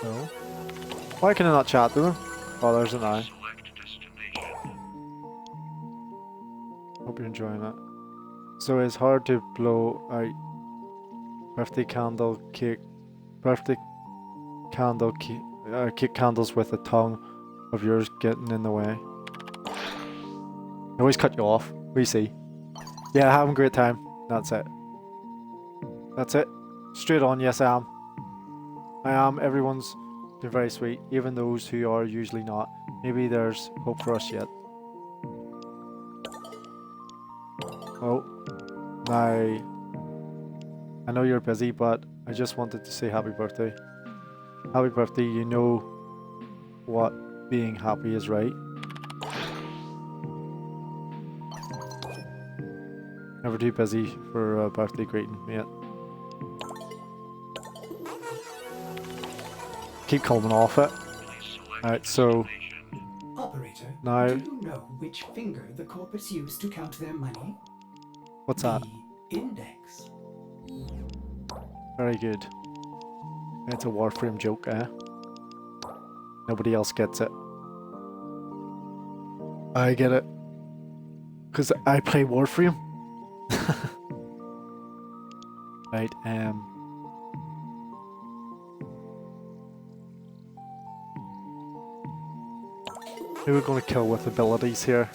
No. Why can I not chat to them? Oh, there's an eye.
Select destination.
Hope you're enjoying it. So it's hard to blow out birthday candle cake. Birthday candle cake candles with a tongue of yours getting in the way. I always cut you off. We see. Yeah, having a great time. That's it. That's it. Straight on. Yes, I am. I am. Everyone's been very sweet, even those who are usually not. Maybe there's hope for us yet. Oh, now I know you're busy, but I just wanted to say happy birthday. Happy birthday, you know what being happy is, right? Never too busy for a birthday greeting, mate. Keep coming off it.
Please select
Alright, so
destination.
Operator,
now,
do you know which finger the corpus used to count their money?
what's that?
B, index.
Very good. It's a Warframe joke, eh? Nobody else gets it. I get it. Because I play Warframe. Right, who are we going to kill with abilities here?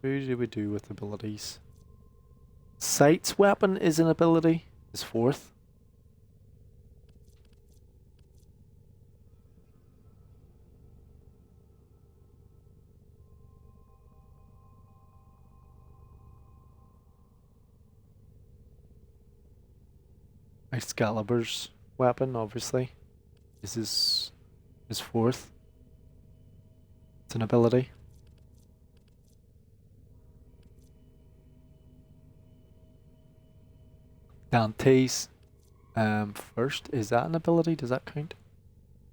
Who do we do with abilities? Sight's weapon is an ability. Is 4th. Excalibur's weapon, obviously, is his 4th. It's an ability. Dante's first, is that an ability? Does that count?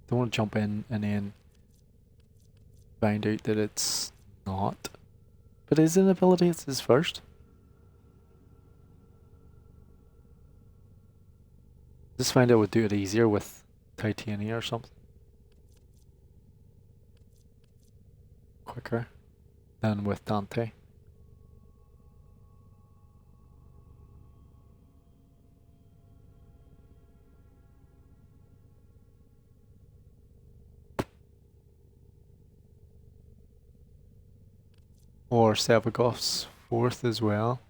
Don't want to jump in and then find out that it's not. But is it an ability? It's his first. Just find out would do it easier with Titania or something. Quicker than with Dante. Or Sevagov's 4th as well.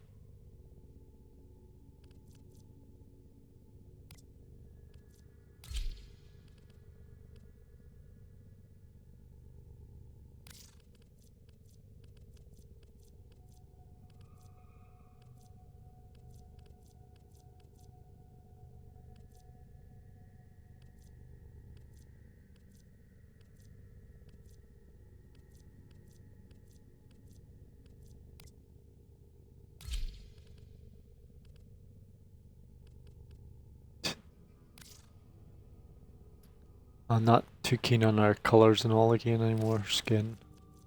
I'm not too keen on our colours and all again anymore. Skin.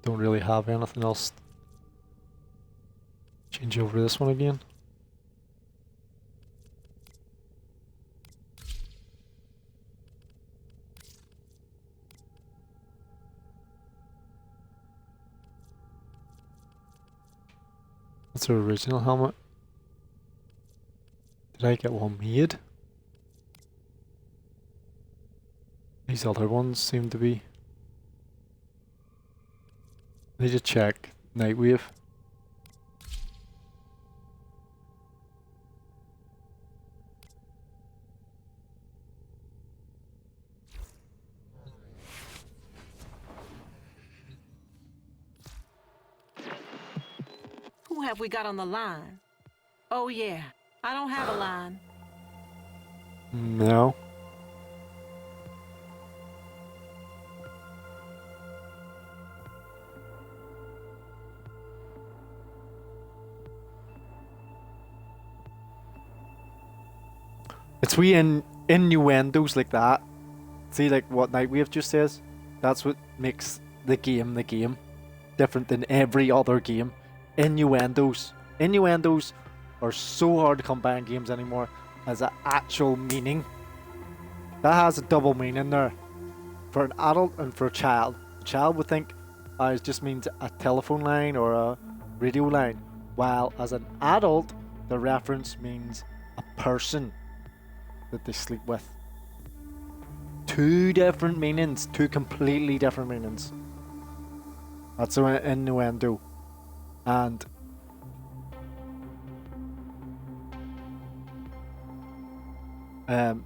Don't really have anything else. Change over this one again. That's the original helmet. Did I get one made? These other ones seem to be. I need to check Nightwave.
Who have we got on the line? Oh yeah, I don't have a line.
No. It's wee innuendos like that. See, like what Nightwave just says? That's what makes the game. Different than every other game. Innuendos. Innuendos are so hard to come by in games anymore as an actual meaning. That has a double meaning there. For an adult and for a child. A child would think it just means a telephone line or a radio line. While as an adult, the reference means a person that they sleep with. Two different meanings. Two completely different meanings. That's an innuendo. And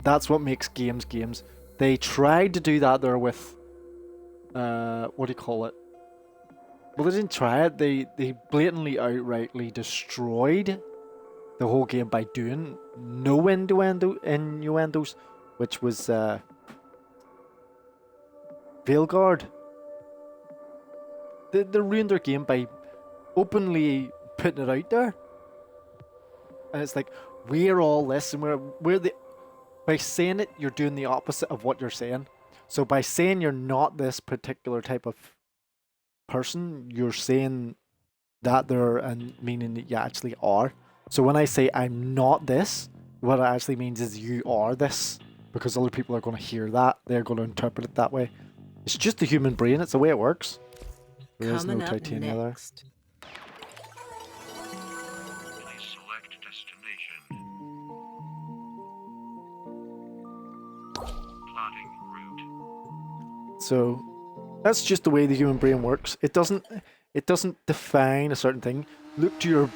that's what makes games games. They tried to do that there with what do you call it? Well, they didn't try it. They blatantly outrightly destroyed the whole game by doing no innuendos, which was Veilguard. They ruined their game by openly putting it out there. And it's like, we're all this, and we're the... By saying it, you're doing the opposite of what you're saying. So by saying you're not this particular type of person, you're saying that there and meaning that you actually are. So when I say I'm not this, what it actually means is you are this, because other people are going to hear that. They're going to interpret it that way. It's just the human brain. It's the way it works. There is no
Coming up
titania there.
next.
Please select destination. Plotting route.
So that's just the way the human brain works. It doesn't define a certain thing. Look to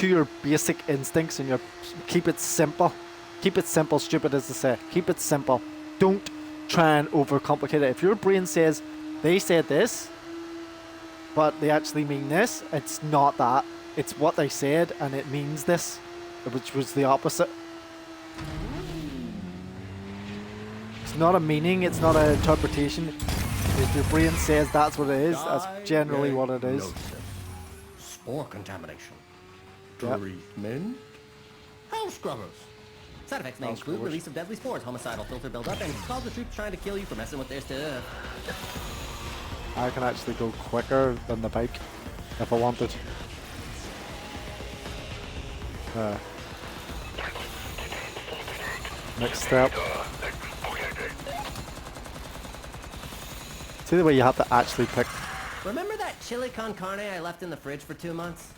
your basic instincts and keep it simple. Keep it simple, stupid as they say. Keep it simple. Don't try and overcomplicate it. If your brain says they said this, but they actually mean this, it's not that. It's what they said and it means this, which was the opposite. It's not a meaning, it's not an interpretation. If your brain says that's what it is, that's generally what it is.
Spore contamination.
Yep.
Treatment. Hell scrubbers. Side effects may
Hell
include
scrubbers.
release of deadly spores, homicidal filter buildup, and cause the troops trying to kill you for messing with their stuff.
I can actually go quicker than the bike if I wanted. Next step. See the way you have to actually pick.
Remember that chili con carne I left in the fridge for 2 months?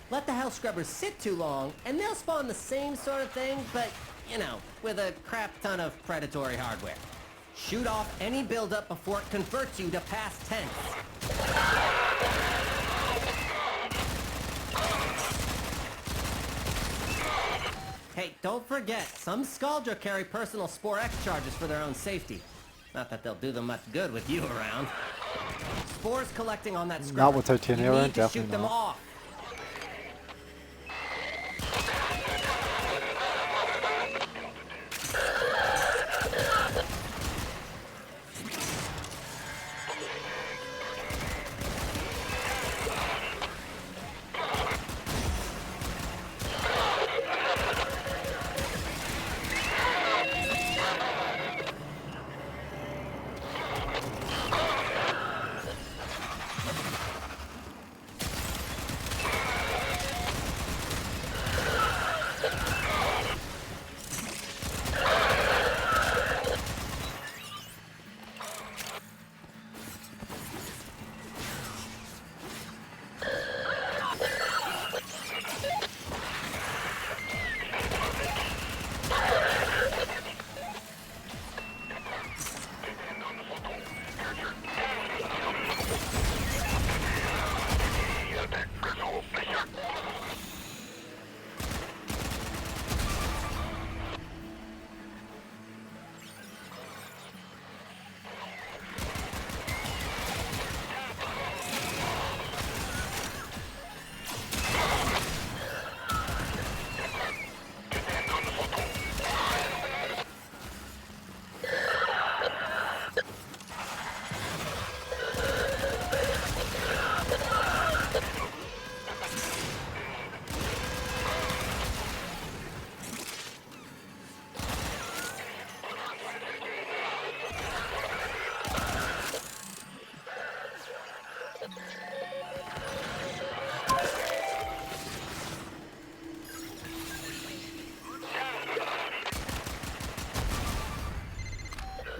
Let the hell scrubbers sit too long, and they'll spawn the same sort of thing, but, you know, with a crap ton of predatory hardware. Shoot off any buildup before it converts you to past tense. Hey, don't forget, some Scaldra carry personal Spore X charges for their own safety. Not that they'll do them much good with you around. Spores collecting on that scrubber.
Not with titania
You
around,
need to
definitely
shoot them
not.
off.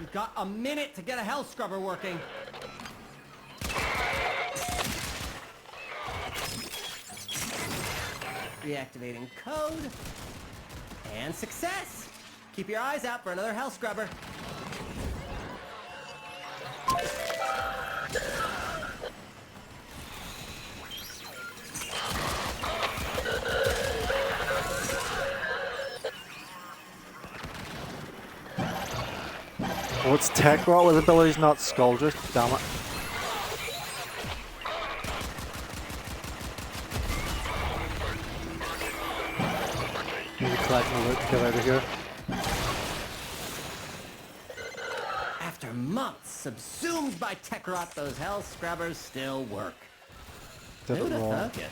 You've got a minute to get a hell scrubber working. Reactivating code. And success! Keep your eyes out for another hell scrubber.
Oh, it's tech rot with abilities, not Scaldra. Damn it. Need to collect my loot to get out of here.
After months subsumed by tech rot, those hell scrubbers still work.
Did
Who'd
it
have
wrong.
thunk it?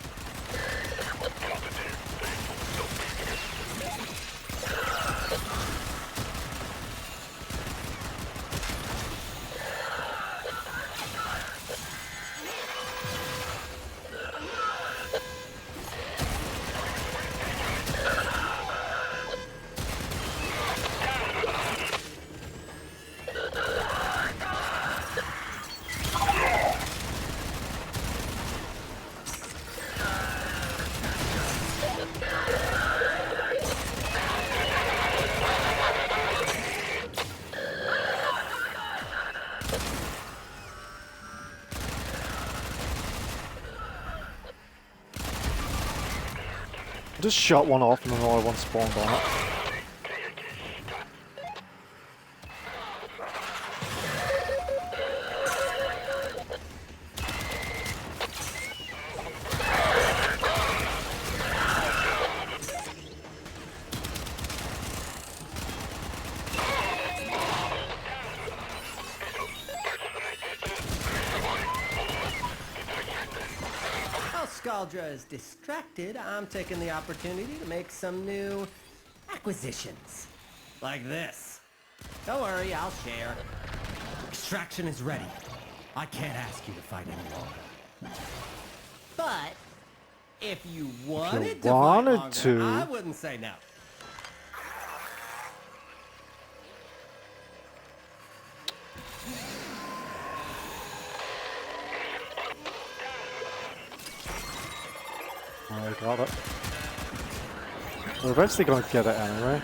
just shot one off and another one spawned on it.
While Scaldra is distracted, I'm taking the opportunity to make some new acquisitions. Like this. Don't worry, I'll share. Extraction is ready. I can't ask you to fight any longer. But if you wanted to fight longer, I wouldn't say no.
I got it. We're eventually going to get it anyway.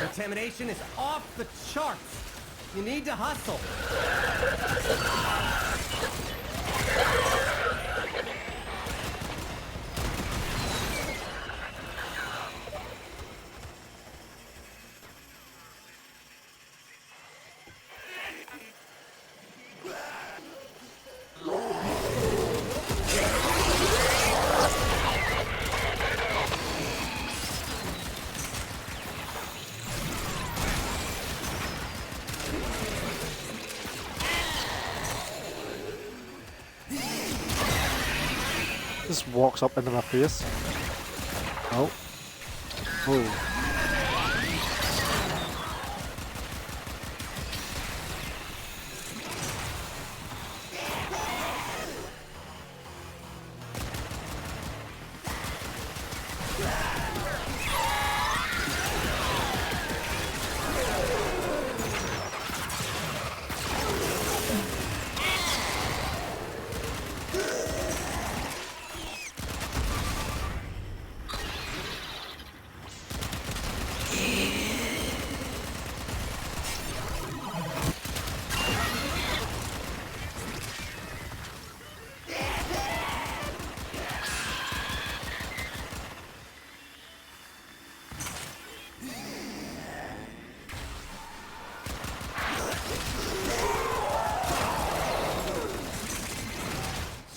Contamination is off the charts. You need to hustle.
Just walks up into my face. Oh. Oh.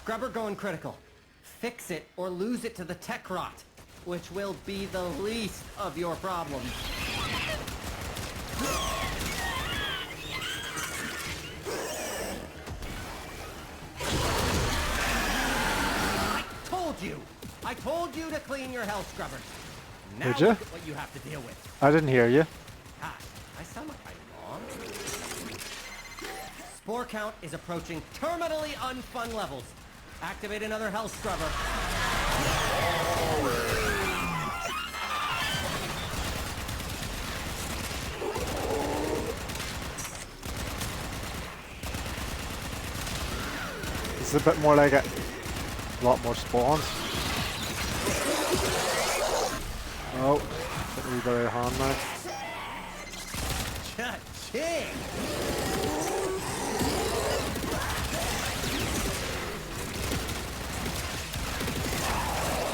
Scrubber going critical. Fix it or lose it to the tech rot, which will be the least of your problems. I told you to clean your health scrubbers. Now
Did ya?
look at what you have to deal with.
I didn't hear you.
Come on, Mom. Spore count is approaching terminally unfun levels. Activate another health scrubber.
This is a bit more like it. A lot more spawns. Oh, get a wee bit out of hand now.
Cha-ching!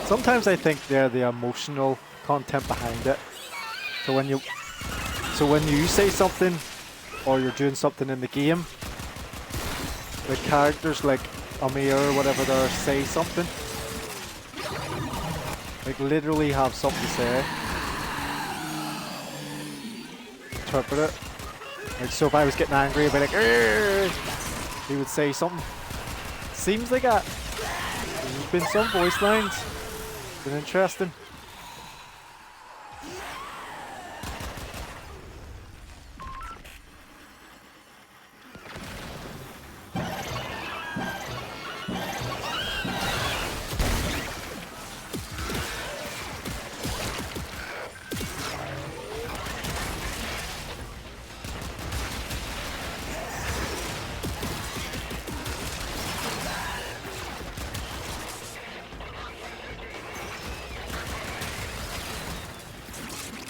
Sometimes I think they're the emotional content behind it. So when you say something or you're doing something in the game, the characters like Amir or whatever there say something. Like literally have something to say. Interpret it. Like so if I was getting angry I'd be like "Arr!" He would say something. Seems like that. There's been some voice lines. Been interesting.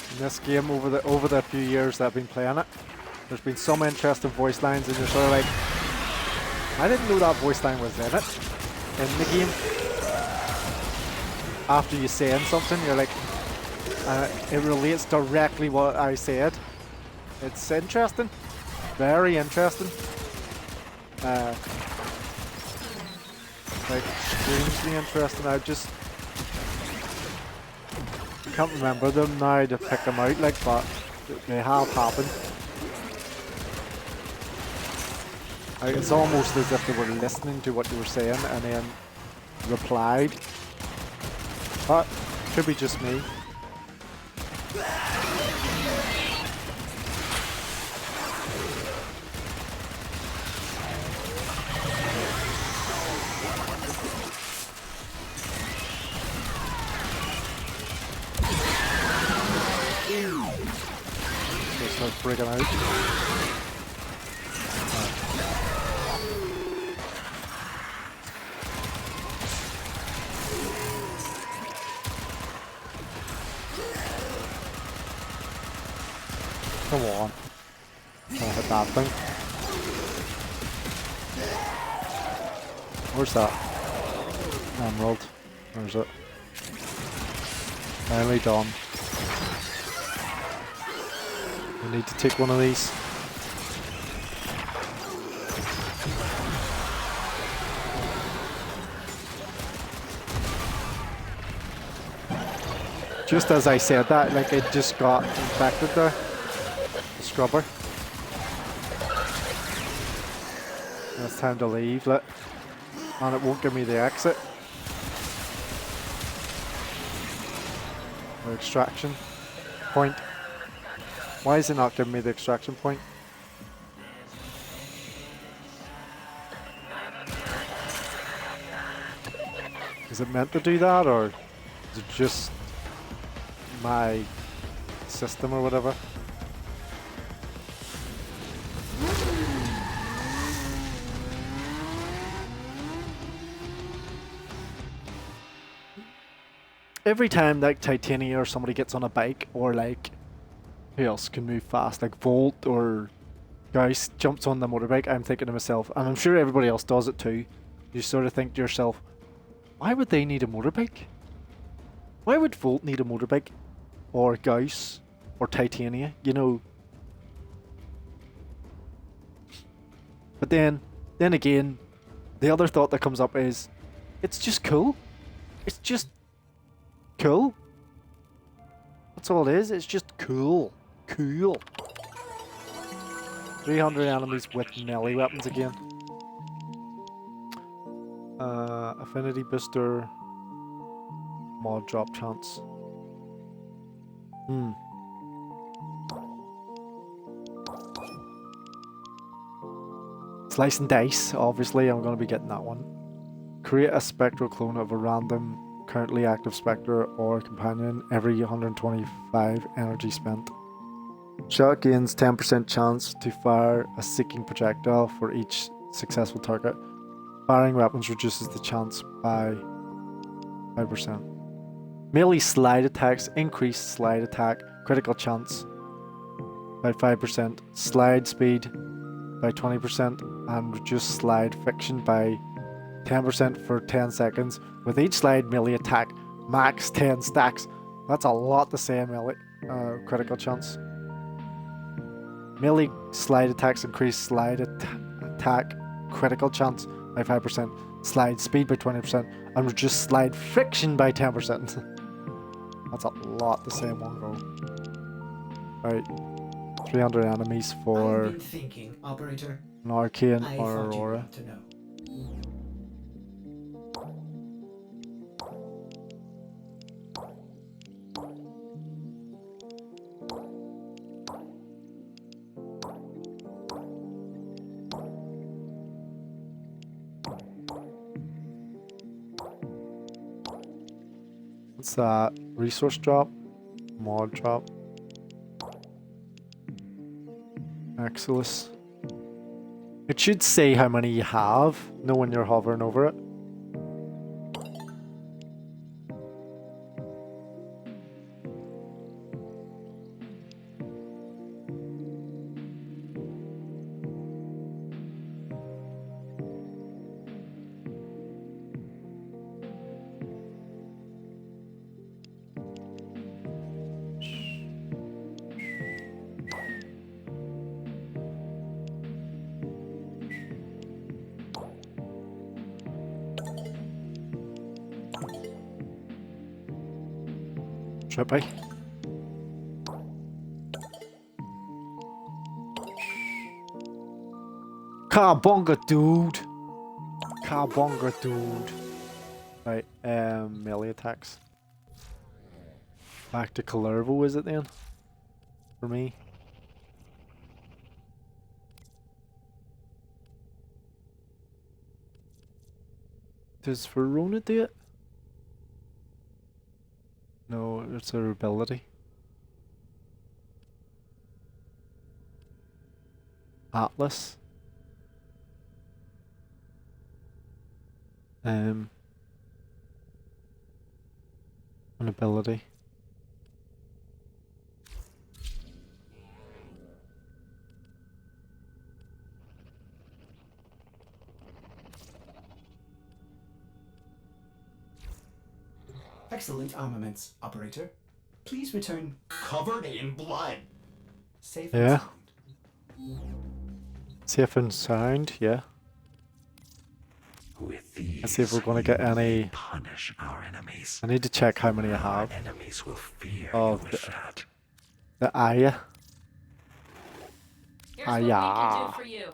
In this game over the few years that I've been playing it, there's been some interesting voice lines and you're sort of like, I didn't know that voice line was in it in the game. After you saying something, you're like, it relates directly what I said. It's interesting, very interesting. Like strangely interesting. I can't remember them now to pick them out, like, but they have happened. Like, it's almost as if they were listening to what you were saying and then replied. But could be just me. Start breaking out. Come on. Trying to hit that thing. Where's that? Emerald. Where's it? Finally done. I need to take one of these. Just as I said that, like it just got infected there. The scrubber. And it's time to leave, look. And it won't give me the exit. Or extraction point. Why is it not giving me the extraction point? Is it meant to do that, or is it just my system or whatever? Every time like Titania or somebody gets on a bike, or like who else can move fast, like Volt or Gauss jumps on the motorbike, I'm thinking to myself, and I'm sure everybody else does it too, you sort of think to yourself, why would they need a motorbike? Why would Volt need a motorbike? Or Gauss? Or Titania? You know. But then again, the other thought that comes up is, it's just cool. It's just cool. That's all it is, it's just cool. Cool. 300 enemies with melee weapons again. Affinity booster. Mod drop chance. Slice and dice, obviously, I'm going to be getting that one. Create a spectral clone of a random, currently active spectre or companion every 125 energy spent. Shot gains 10% chance to fire a seeking projectile for each successful target. Firing weapons reduces the chance by 5%. Melee slide attacks increase slide attack critical chance by 5%, slide speed by 20%, and reduce slide friction by 10% for 10 seconds. With each slide melee attack, max 10 stacks. That's a lot to say in melee critical chance. Melee slide attacks increase slide attack critical chance by 5%, slide speed by 20%, and reduce slide friction by 10%. That's a lot to say in one go. Right, 300 enemies for
I've been thinking, Operator.
an Arcane
I
or
thought you'd
Aurora.
want to know.
What's that? Resource drop? Mod drop? Exilus. It should say how many you have, know when you're hovering over it. Trippy. Carbonga, dude. Carbonga, dude. Right, melee attacks. Back to Calervo, is it then? For me. Does Verona do it? No, it's her ability. Atlas. An ability.
Excellent armaments, Operator. Please return
Covered in blood.
safe
Yeah.
and sound.
Safe and sound, yeah.
With these,
Let's see if we're going to get
you
any.
may punish our enemies.
I need to check how many I
Our
have.
enemies will fear
Oh,
you with that.
The Aya.
Here's what we can
Aya.
do for you.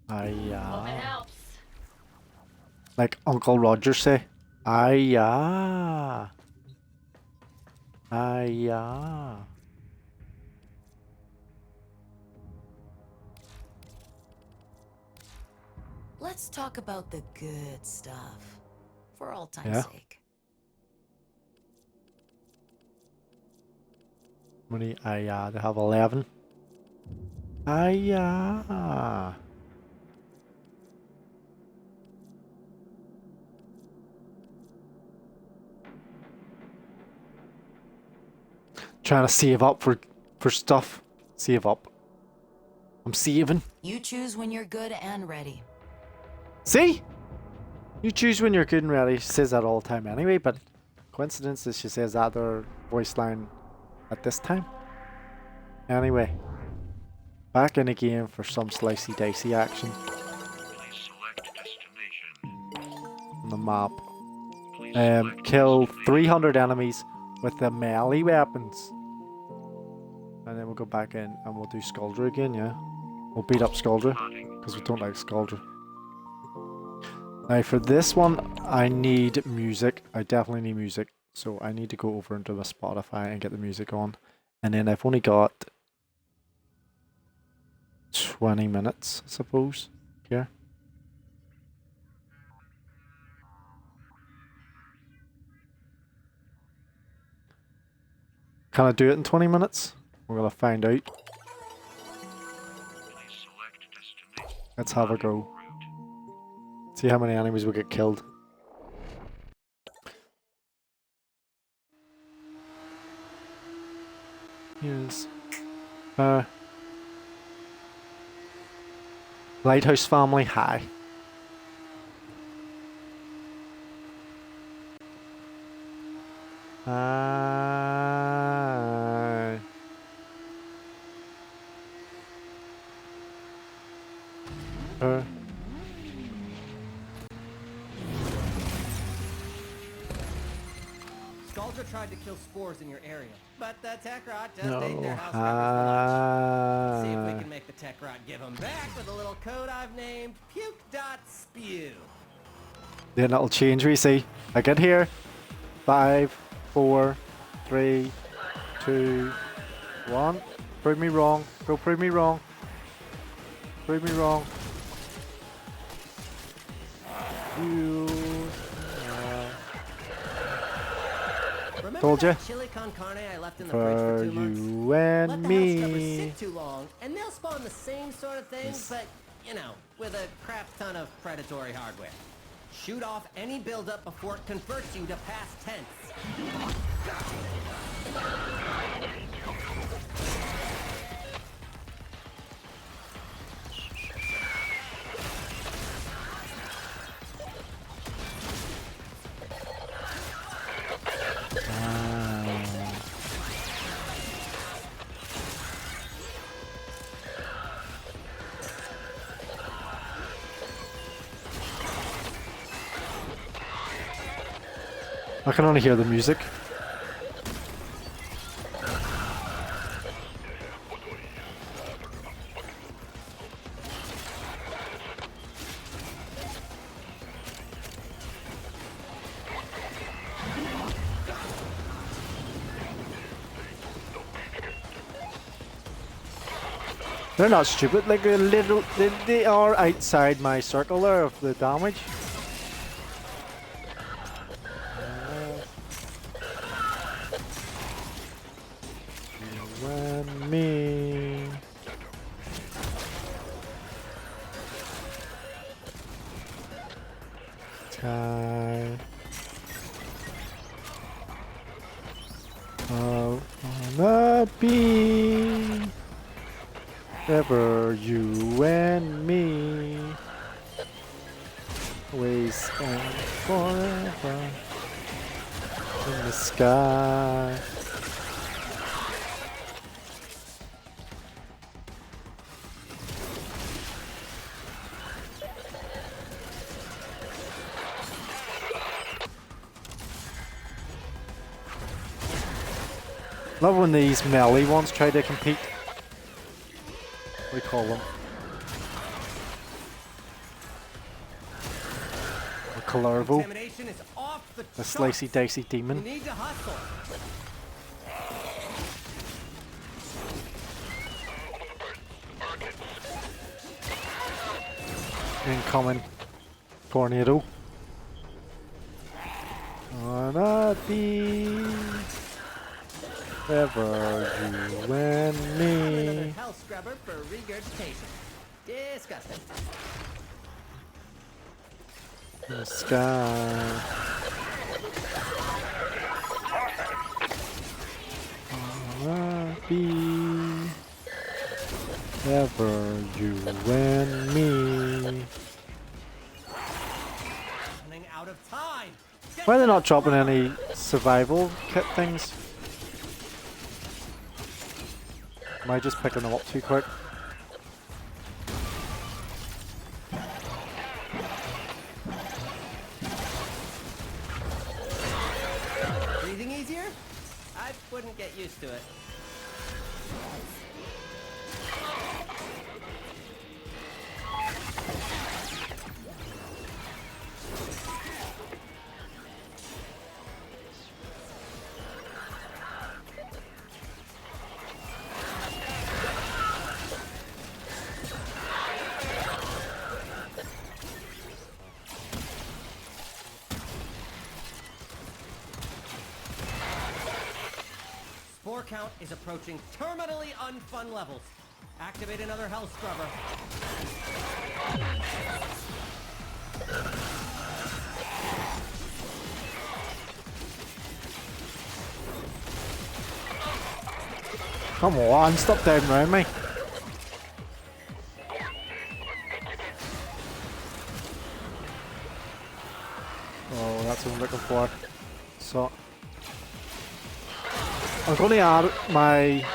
Hope it
Aya.
helps.
Like Uncle Roger say. Aya. Aya.
Let's talk about the good stuff. For all time's
Yeah.
sake.
How many Aya? They have 11. Aya. Trying to save up for stuff. Save up. I'm saving.
You choose when you're good and ready.
See? You choose when you're good and ready. She says that all the time anyway, but coincidence is she says that her voice line at this time. Anyway. Back in again for some slicey dicey action
Please select destination.
on the map.
Please select
Kill
destination.
300 enemies with the melee weapons. And then we'll go back in and we'll do Skuldra again, yeah? We'll beat up Skuldra, because we don't like Skuldra. Now for this one, I need music. I definitely need music. So I need to go over into my Spotify and get the music on. And then I've only got 20 minutes, I suppose. Here. Can I do it in 20 minutes? We're gonna find out.
Please select destination.
Let's have a go. See how many enemies will get killed. Yes. Lighthouse family, hi. Hi.
Scaldra tried to kill spores in your area, but the tech rot just
No.
ate their house scrubbers for lunch. See if we can make the tech rot give them back with a little code I've named puke.spew.
Then that'll change, we see. I get here. 5, 4, 3, 2, 1. Prove me wrong. Go prove me wrong. Prove me wrong. You.
Remember
Told
that
ya.
chili con carne I left in the fridge for
For
2 months?
you
Let
and
the house scrubbers
me.
sit too long, and they'll spawn the same sort of things, but, you know, with a crap ton of predatory hardware. Shoot off any buildup before it converts you to past tense.
I can only hear the music. They're not stupid, like a little, they are outside my circle there of the damage. You and me. Time. I wanna be ever you and me, always and forever in the sky. Love when these melee ones try to compete. What do you call them? A Calarvo.
Contamination is off the
A slicey dicey
You
demon.
need to hustle.
Incoming tornado. Wanna be ever you and
Another
me.
hell scrubber for regurgitation. Disgusting.
In the sky. Wanna be ever you and me.
Running out of time.
Why are they not dropping any survival kit things? Am I just picking them up too quick?
Breathing easier? I wouldn't get used to it. scrubber count is approaching terminally unfun levels. Activate another health scrubber.
Come on, stop down around me. Oh, that's what I'm looking for. So, I'm going to add my,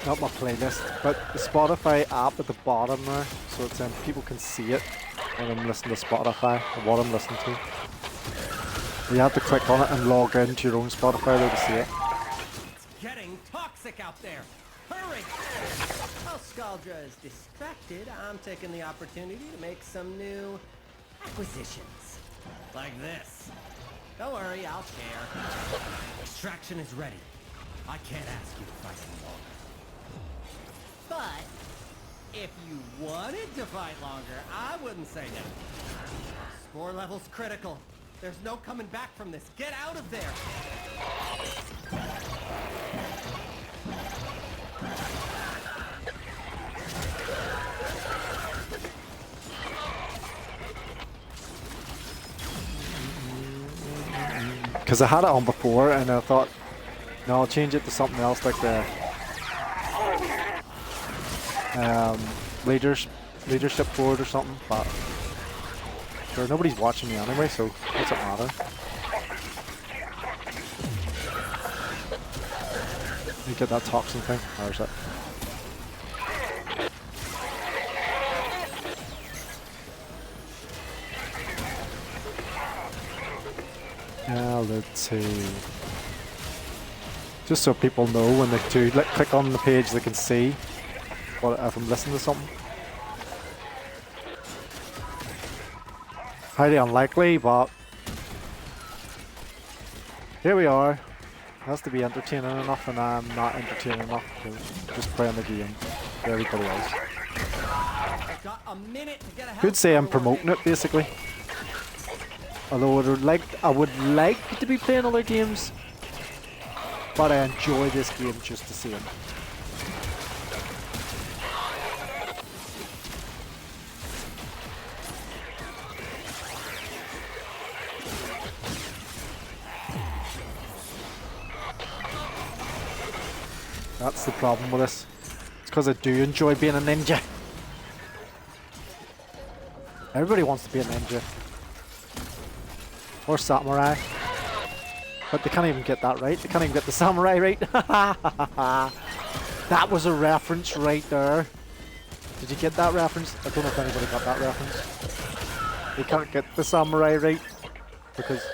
not my playlist, but the Spotify app at the bottom there, so it's people can see it when I'm listening to Spotify, or what I'm listening to. You have to click on it and log into your own Spotify there to see it.
It's getting toxic out there. Hurry! While Scaldra is distracted, I'm taking the opportunity to make some new acquisitions. Like this. Don't worry, I'll share. Extraction is ready. I can't ask you to fight any longer. But if you wanted to fight longer, I wouldn't say no. Score level's critical. There's no coming back from this. Get out of there!
Because I had it on before and I thought, no, I'll change it to something else like the leadership board or something, but sure, nobody's watching me anyway, so it doesn't matter. You get that toxin thing, or is it? Let's see. Just so people know when they do click on the page, they can see what if I'm listening to something. Highly unlikely, but here we are. It has to be entertaining enough, and I'm not entertaining enough to just playing the game for everybody else. Could say I'm promoting it basically. Although I would like to be playing other games, but I enjoy this game just the same. That's the problem with this. It's because I do enjoy being a ninja. Everybody wants to be a ninja. Or samurai. But they can't even get that right. They can't even get the samurai right. That was a reference right there. Did you get that reference? I don't know if anybody got that reference. They can't get the samurai right because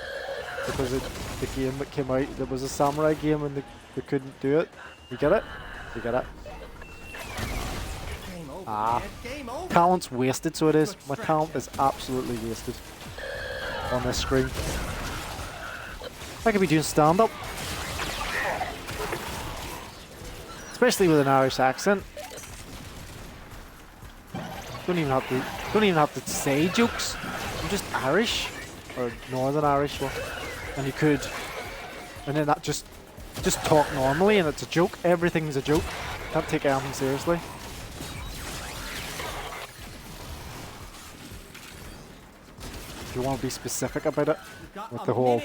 the game that came out, there was a samurai game and they couldn't do it. You get it? You get it? Talent's wasted, so it is. My talent is absolutely wasted on this screen. I could be doing stand-up, especially with an Irish accent. Don't even have to say jokes. I'm just Irish or Northern Irish, well, and you could, and then that just talk normally, and it's a joke. Everything's a joke. Can't take anything seriously. If you want to be specific about it, with the whole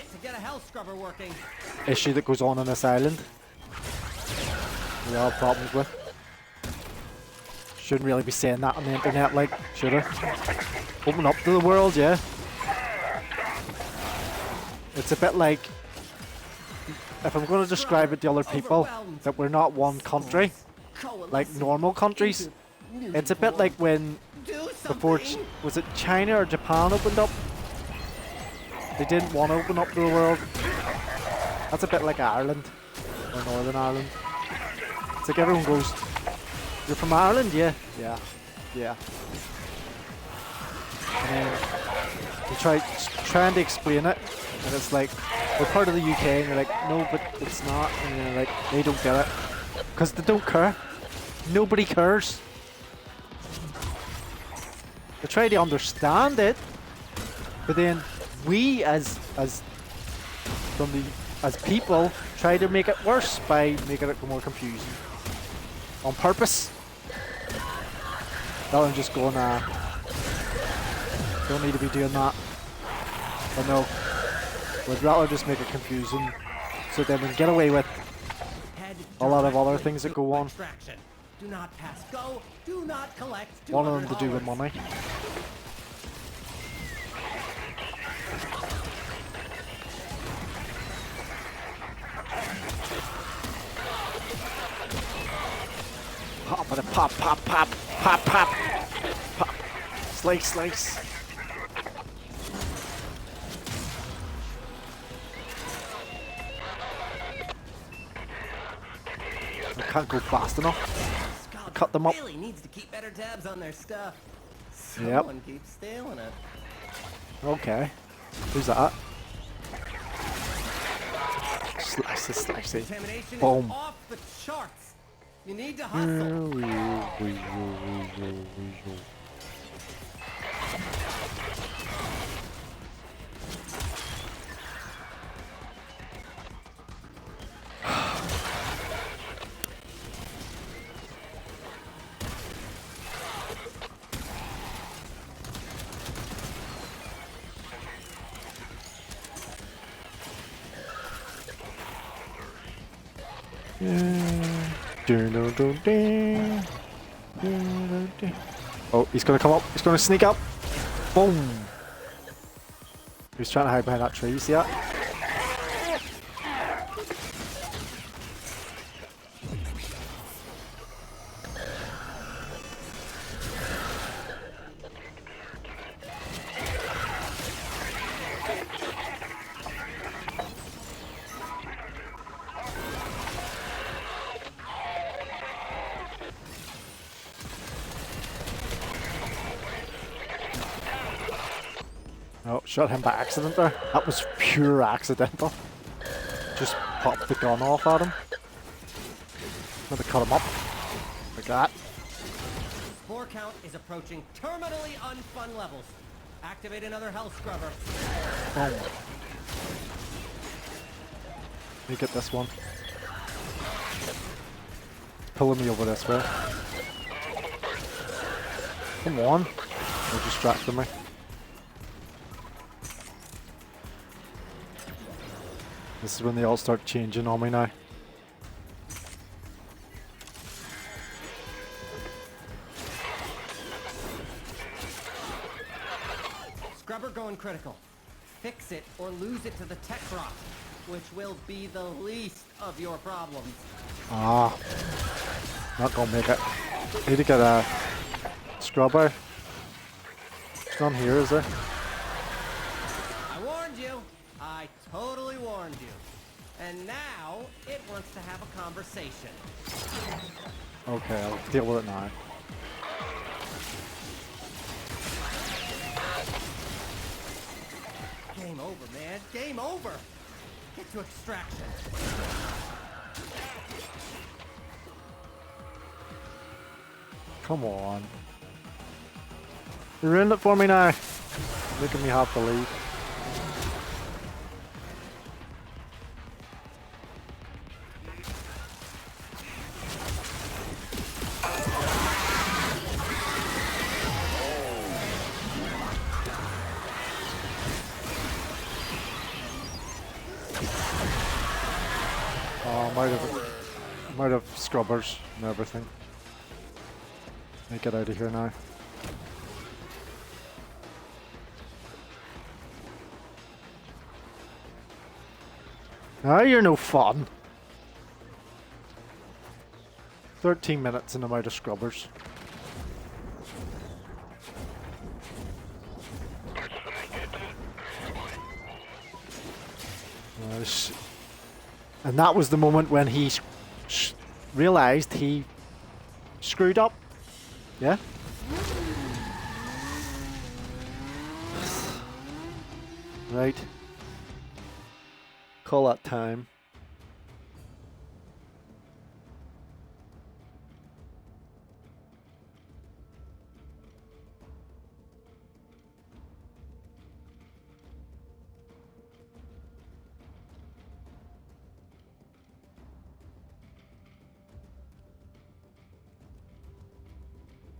issue that goes on this island, we all have problems with. Shouldn't really be saying that on the internet, like, should I? Open up to the world, yeah. It's a bit like, if I'm going to describe it to other people, that we're not one country, like normal countries. It's a bit like when, before, was it China or Japan opened up? They didn't want to open up to the world. That's a bit like Ireland, or Northern Ireland. It's like everyone goes, "You're from Ireland?" Yeah, yeah, yeah. And then you trying to explain it, and it's like, we're part of the UK, and you're like, no, but it's not, and you're like, they don't get it, because they don't care. Nobody cares. They try to understand it, but then we, as from the as people try to make it worse by making it more confusing. On purpose. Rather than just going, don't need to be doing that. But no, we'd rather just make it confusing so then we can get away with a lot of other things that go on.
Do not pass go. Do not collect.
One of them to do with money. Pop, pop, pop, pop, pop, pop, pop. Slice, slice. I can't go fast enough. Cut them up.
Really needs to keep better tabs on their stuff.
Yep.
Someone keeps stealing it.
Okay. Who's that? Slice it, slice it.
Contamination
Boom.
is off the charts. You need to hustle.
Oh, he's gonna come up. He's gonna sneak up. Boom. He's trying to hide behind that tree. You see that? Oh, shot him by accident there. That was pure accidental. Just popped the gun off at him. Maybe cut him up. Like that.
Spore count is approaching terminally unfun levels. Activate another health scrubber.
Boom. Let me get this one. Pulling me over this way. Come on. They're distracting me. This is when they all start changing on me now.
Scrubber going critical. Fix it or lose it to the tech rock, which will be the least of your problems.
Ah. Not gonna make it. Need to get a scrubber. It's none here, is there?
I warned you. I totally warned you. And now it wants to have a conversation.
Okay, I'll deal with it now.
Game over, man. Game over. Get to extraction.
Come on. You ruined it for me now. Making me have to leave. Oh, might have scrubbers and everything. Let me get out of here now. Ah, you're no fun. 13 minutes and I'm out of scrubbers. And that was the moment when he realized he screwed up. Yeah? Right. Call that time.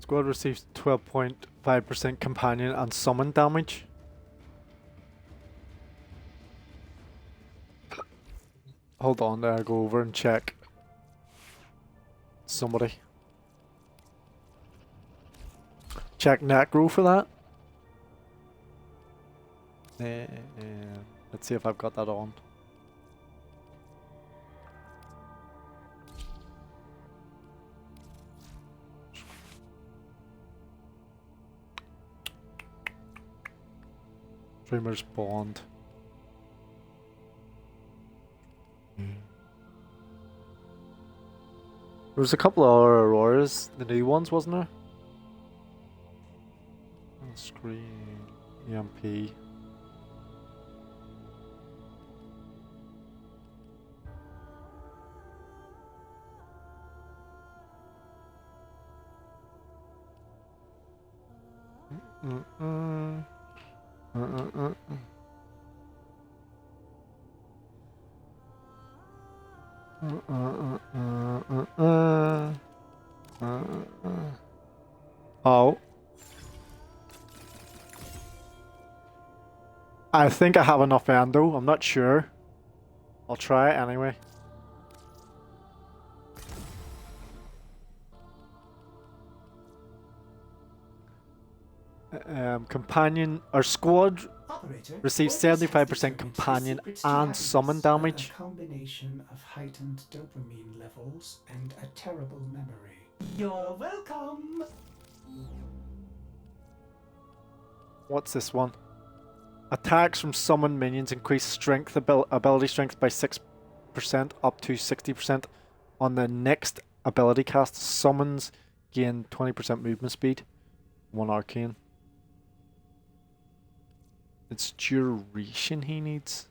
Squad receives 12.5% companion and summon damage. Hold on there, I'll go over and check. Somebody. Check Necro for that. Let's see if I've got that on. Dreamer's Bond. There was a couple of other Auroras, the new ones, wasn't there? Screen, EMP. Oh. I think I have enough endo. I'm not sure. I'll try it anyway. Companion or squad
Operator,
receives
what is
75%
the
companion
secrets to
and
happiness
summon
are
damage.
A combination of heightened dopamine levels and a terrible memory. You're welcome.
What's this one? Attacks from summoned minions increase strength ability strength by 6% up to 60%. On the next ability cast, summons gain 20% movement speed. 1 arcane. It's duration he needs.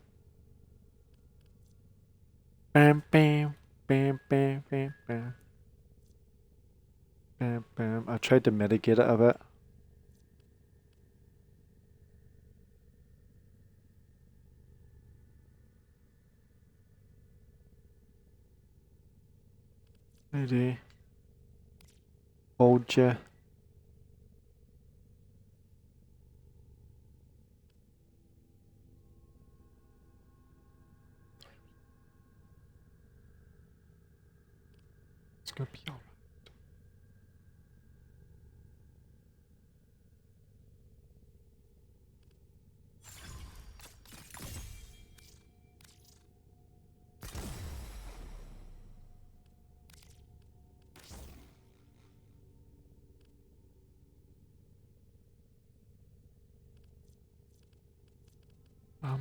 Bam bam bam bam bam bam. Bam bam. I tried to mitigate it a bit. Maybe. Hold ya. It's gonna be alright.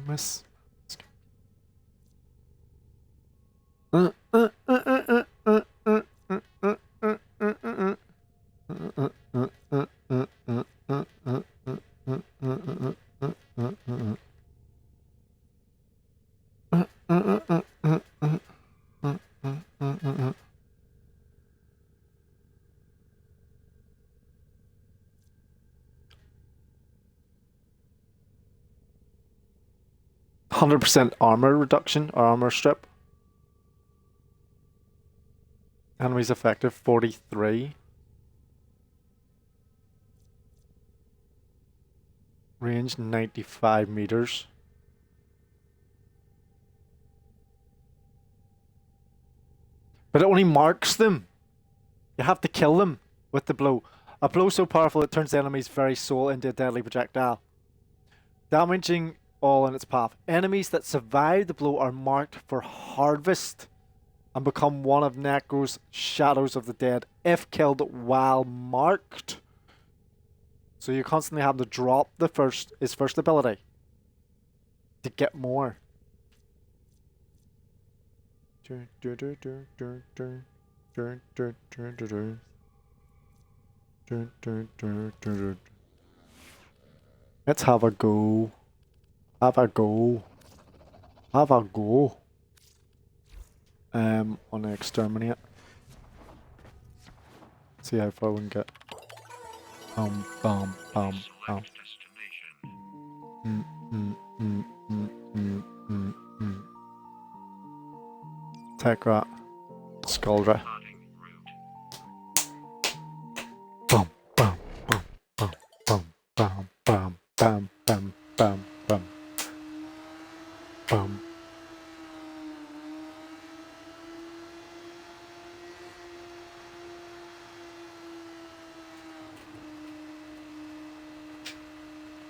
Miss. %100% armor reduction or armor strip. Enemies effective 43. Range 95 meters. But it only marks them. You have to kill them with the blow. A blow so powerful it turns the enemy's very soul into a deadly projectile, damaging all in its path. Enemies that survive the blow are marked for harvest and become one of Necro's Shadows of the Dead if killed while marked. So you constantly have to drop his first ability to get more. Let's have a go. Have a go. Have a go. On the exterminate. See how far we can get. Bum bum bum bum. Tech rat. Skull rat. Boom.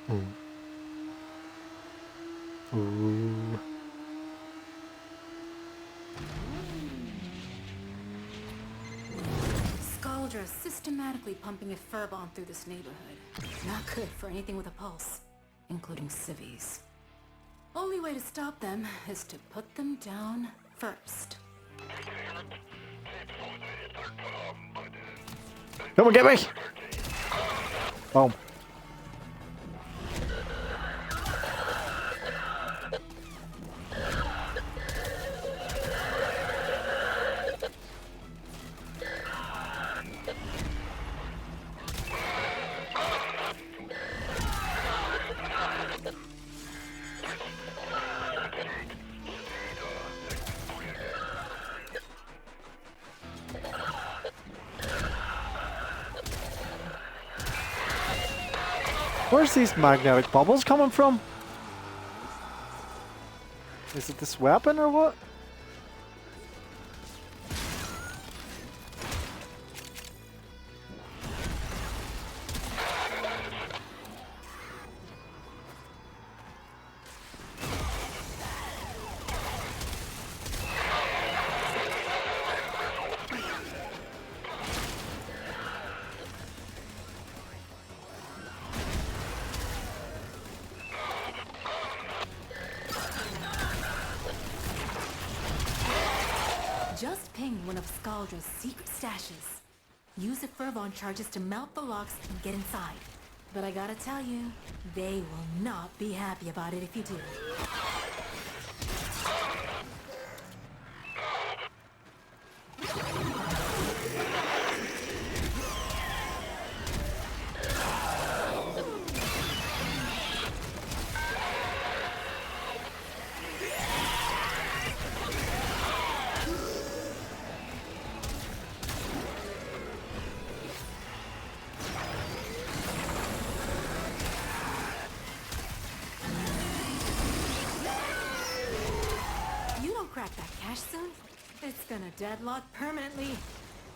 Ooh.
Scaldra's systematically pumping a fur bomb through this neighborhood. Not good for anything with a pulse, including civvies. Only way to stop them is to put them down first.
Come and get me! Boom. Where's these magnetic bubbles coming from? Is it this weapon or what?
Just ping one of Scaldra's secret stashes. Use the Fervon charges to melt the locks and get inside. But I gotta tell you, they will not be happy about it if you do. Crack that cache soon, it's gonna deadlock permanently.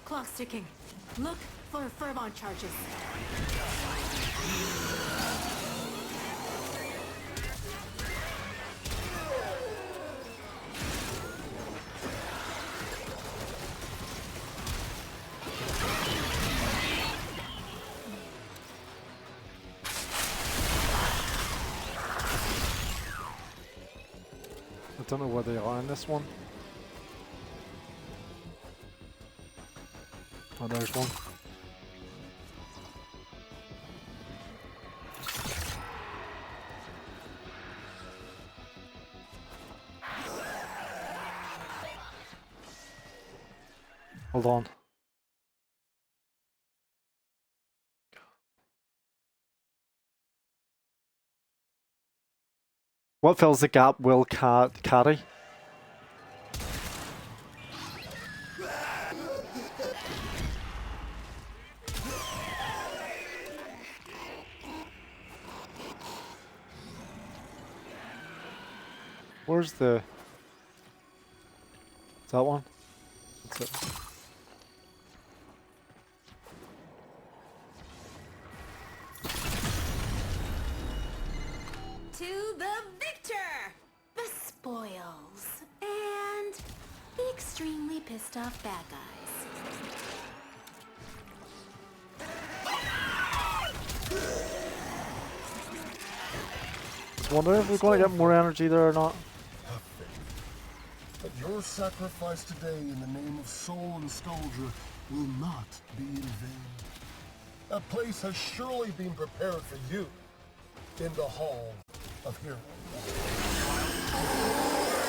Clock's ticking. Look for Fervon charges.
I don't know where they are in this one. Oh, there's one. Hold on. What fills the gap will carry? Where's the... Is that one? That's it.
To the victor! The spoils. And the extremely pissed off bad guys.
I wonder if we're going to get more energy there or not.
But your sacrifice today in the name of Soul and Scaldra will not be in vain. A place has surely been prepared for you in the Hall of Heroes.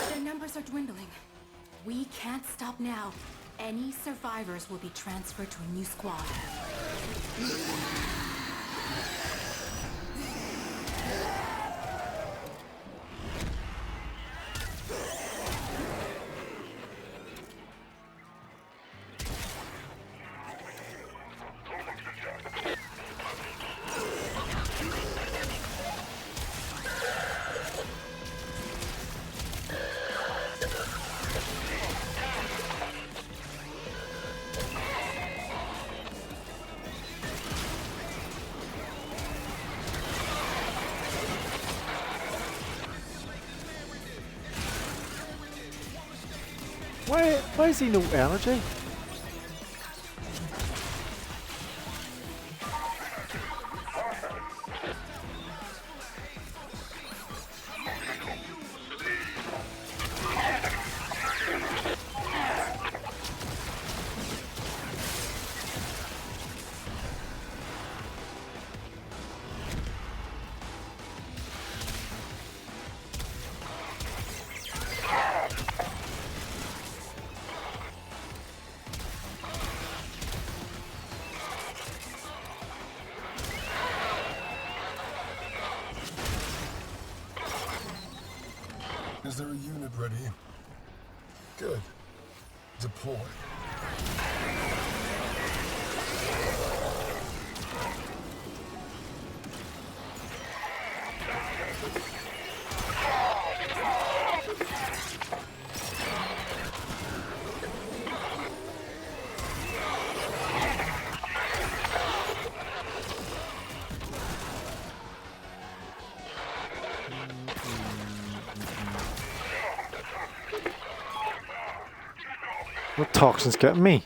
Their numbers are dwindling. We can't stop now. Any survivors will be transferred to a new squad.
Why is he no energy?
Is there a unit ready? Good. Deploy.
What toxin's getting me?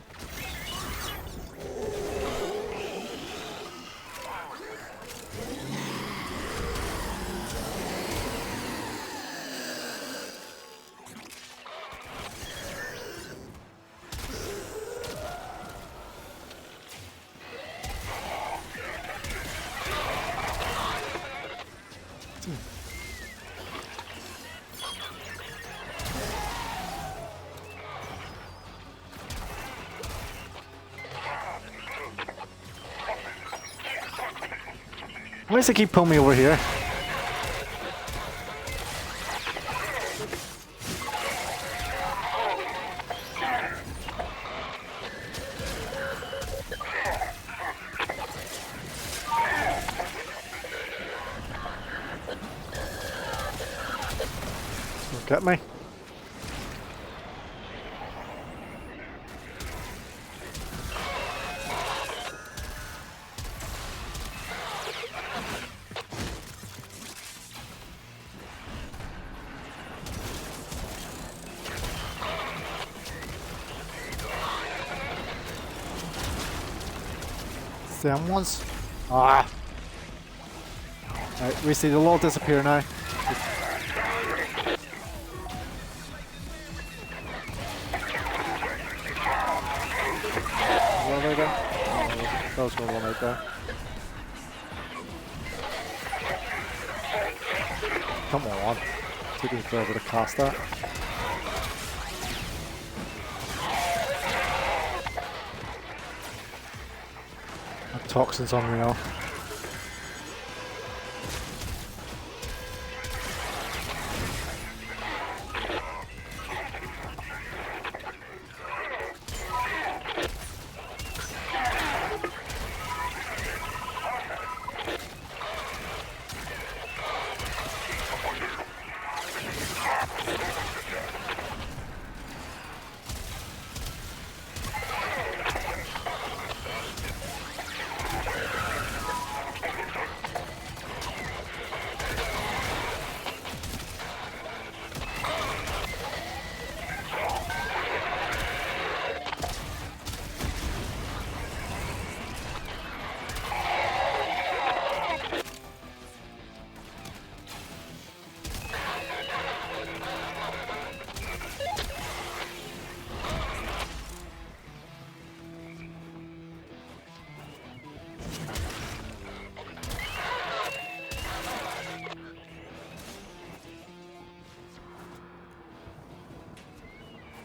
Why does it keep pulling me over here? Get me. Them ones. Ah. Right, we see the all disappear now. Where are they going? Oh, that was one out there. Come on. Taking forever to cast that. That toxin's unreal.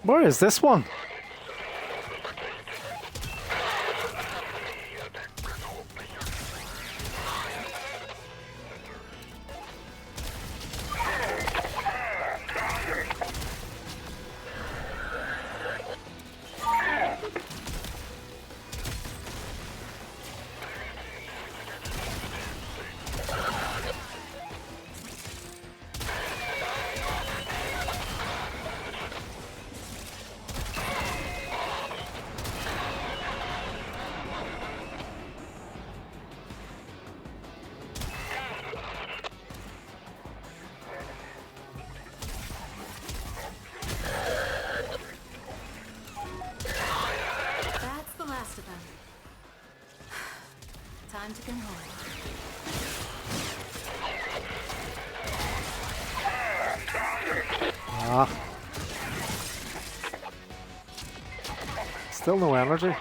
Where is this one?
time to come home.
Ah. Still no energy.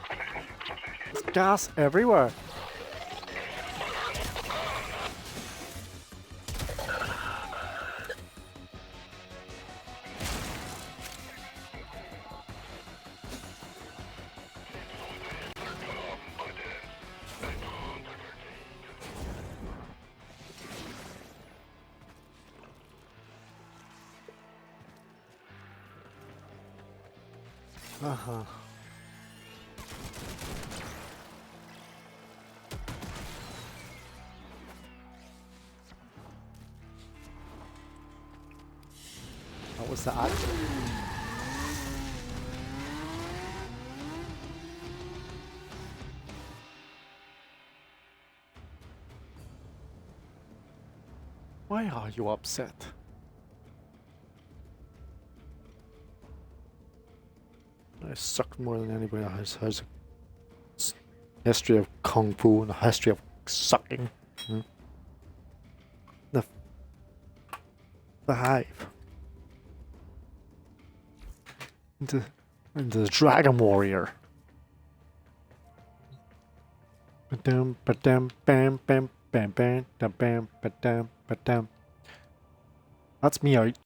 There's gas everywhere. Uh-huh. What was that? Why are you upset? I suck more than anybody else has a history of kung fu and a history of sucking. Hmm? The hive. Into the dragon warrior. Ba-dum, ba-dum, bam, bam, bam, bam, da, bam, ba-dum, ba-dum. That's me out.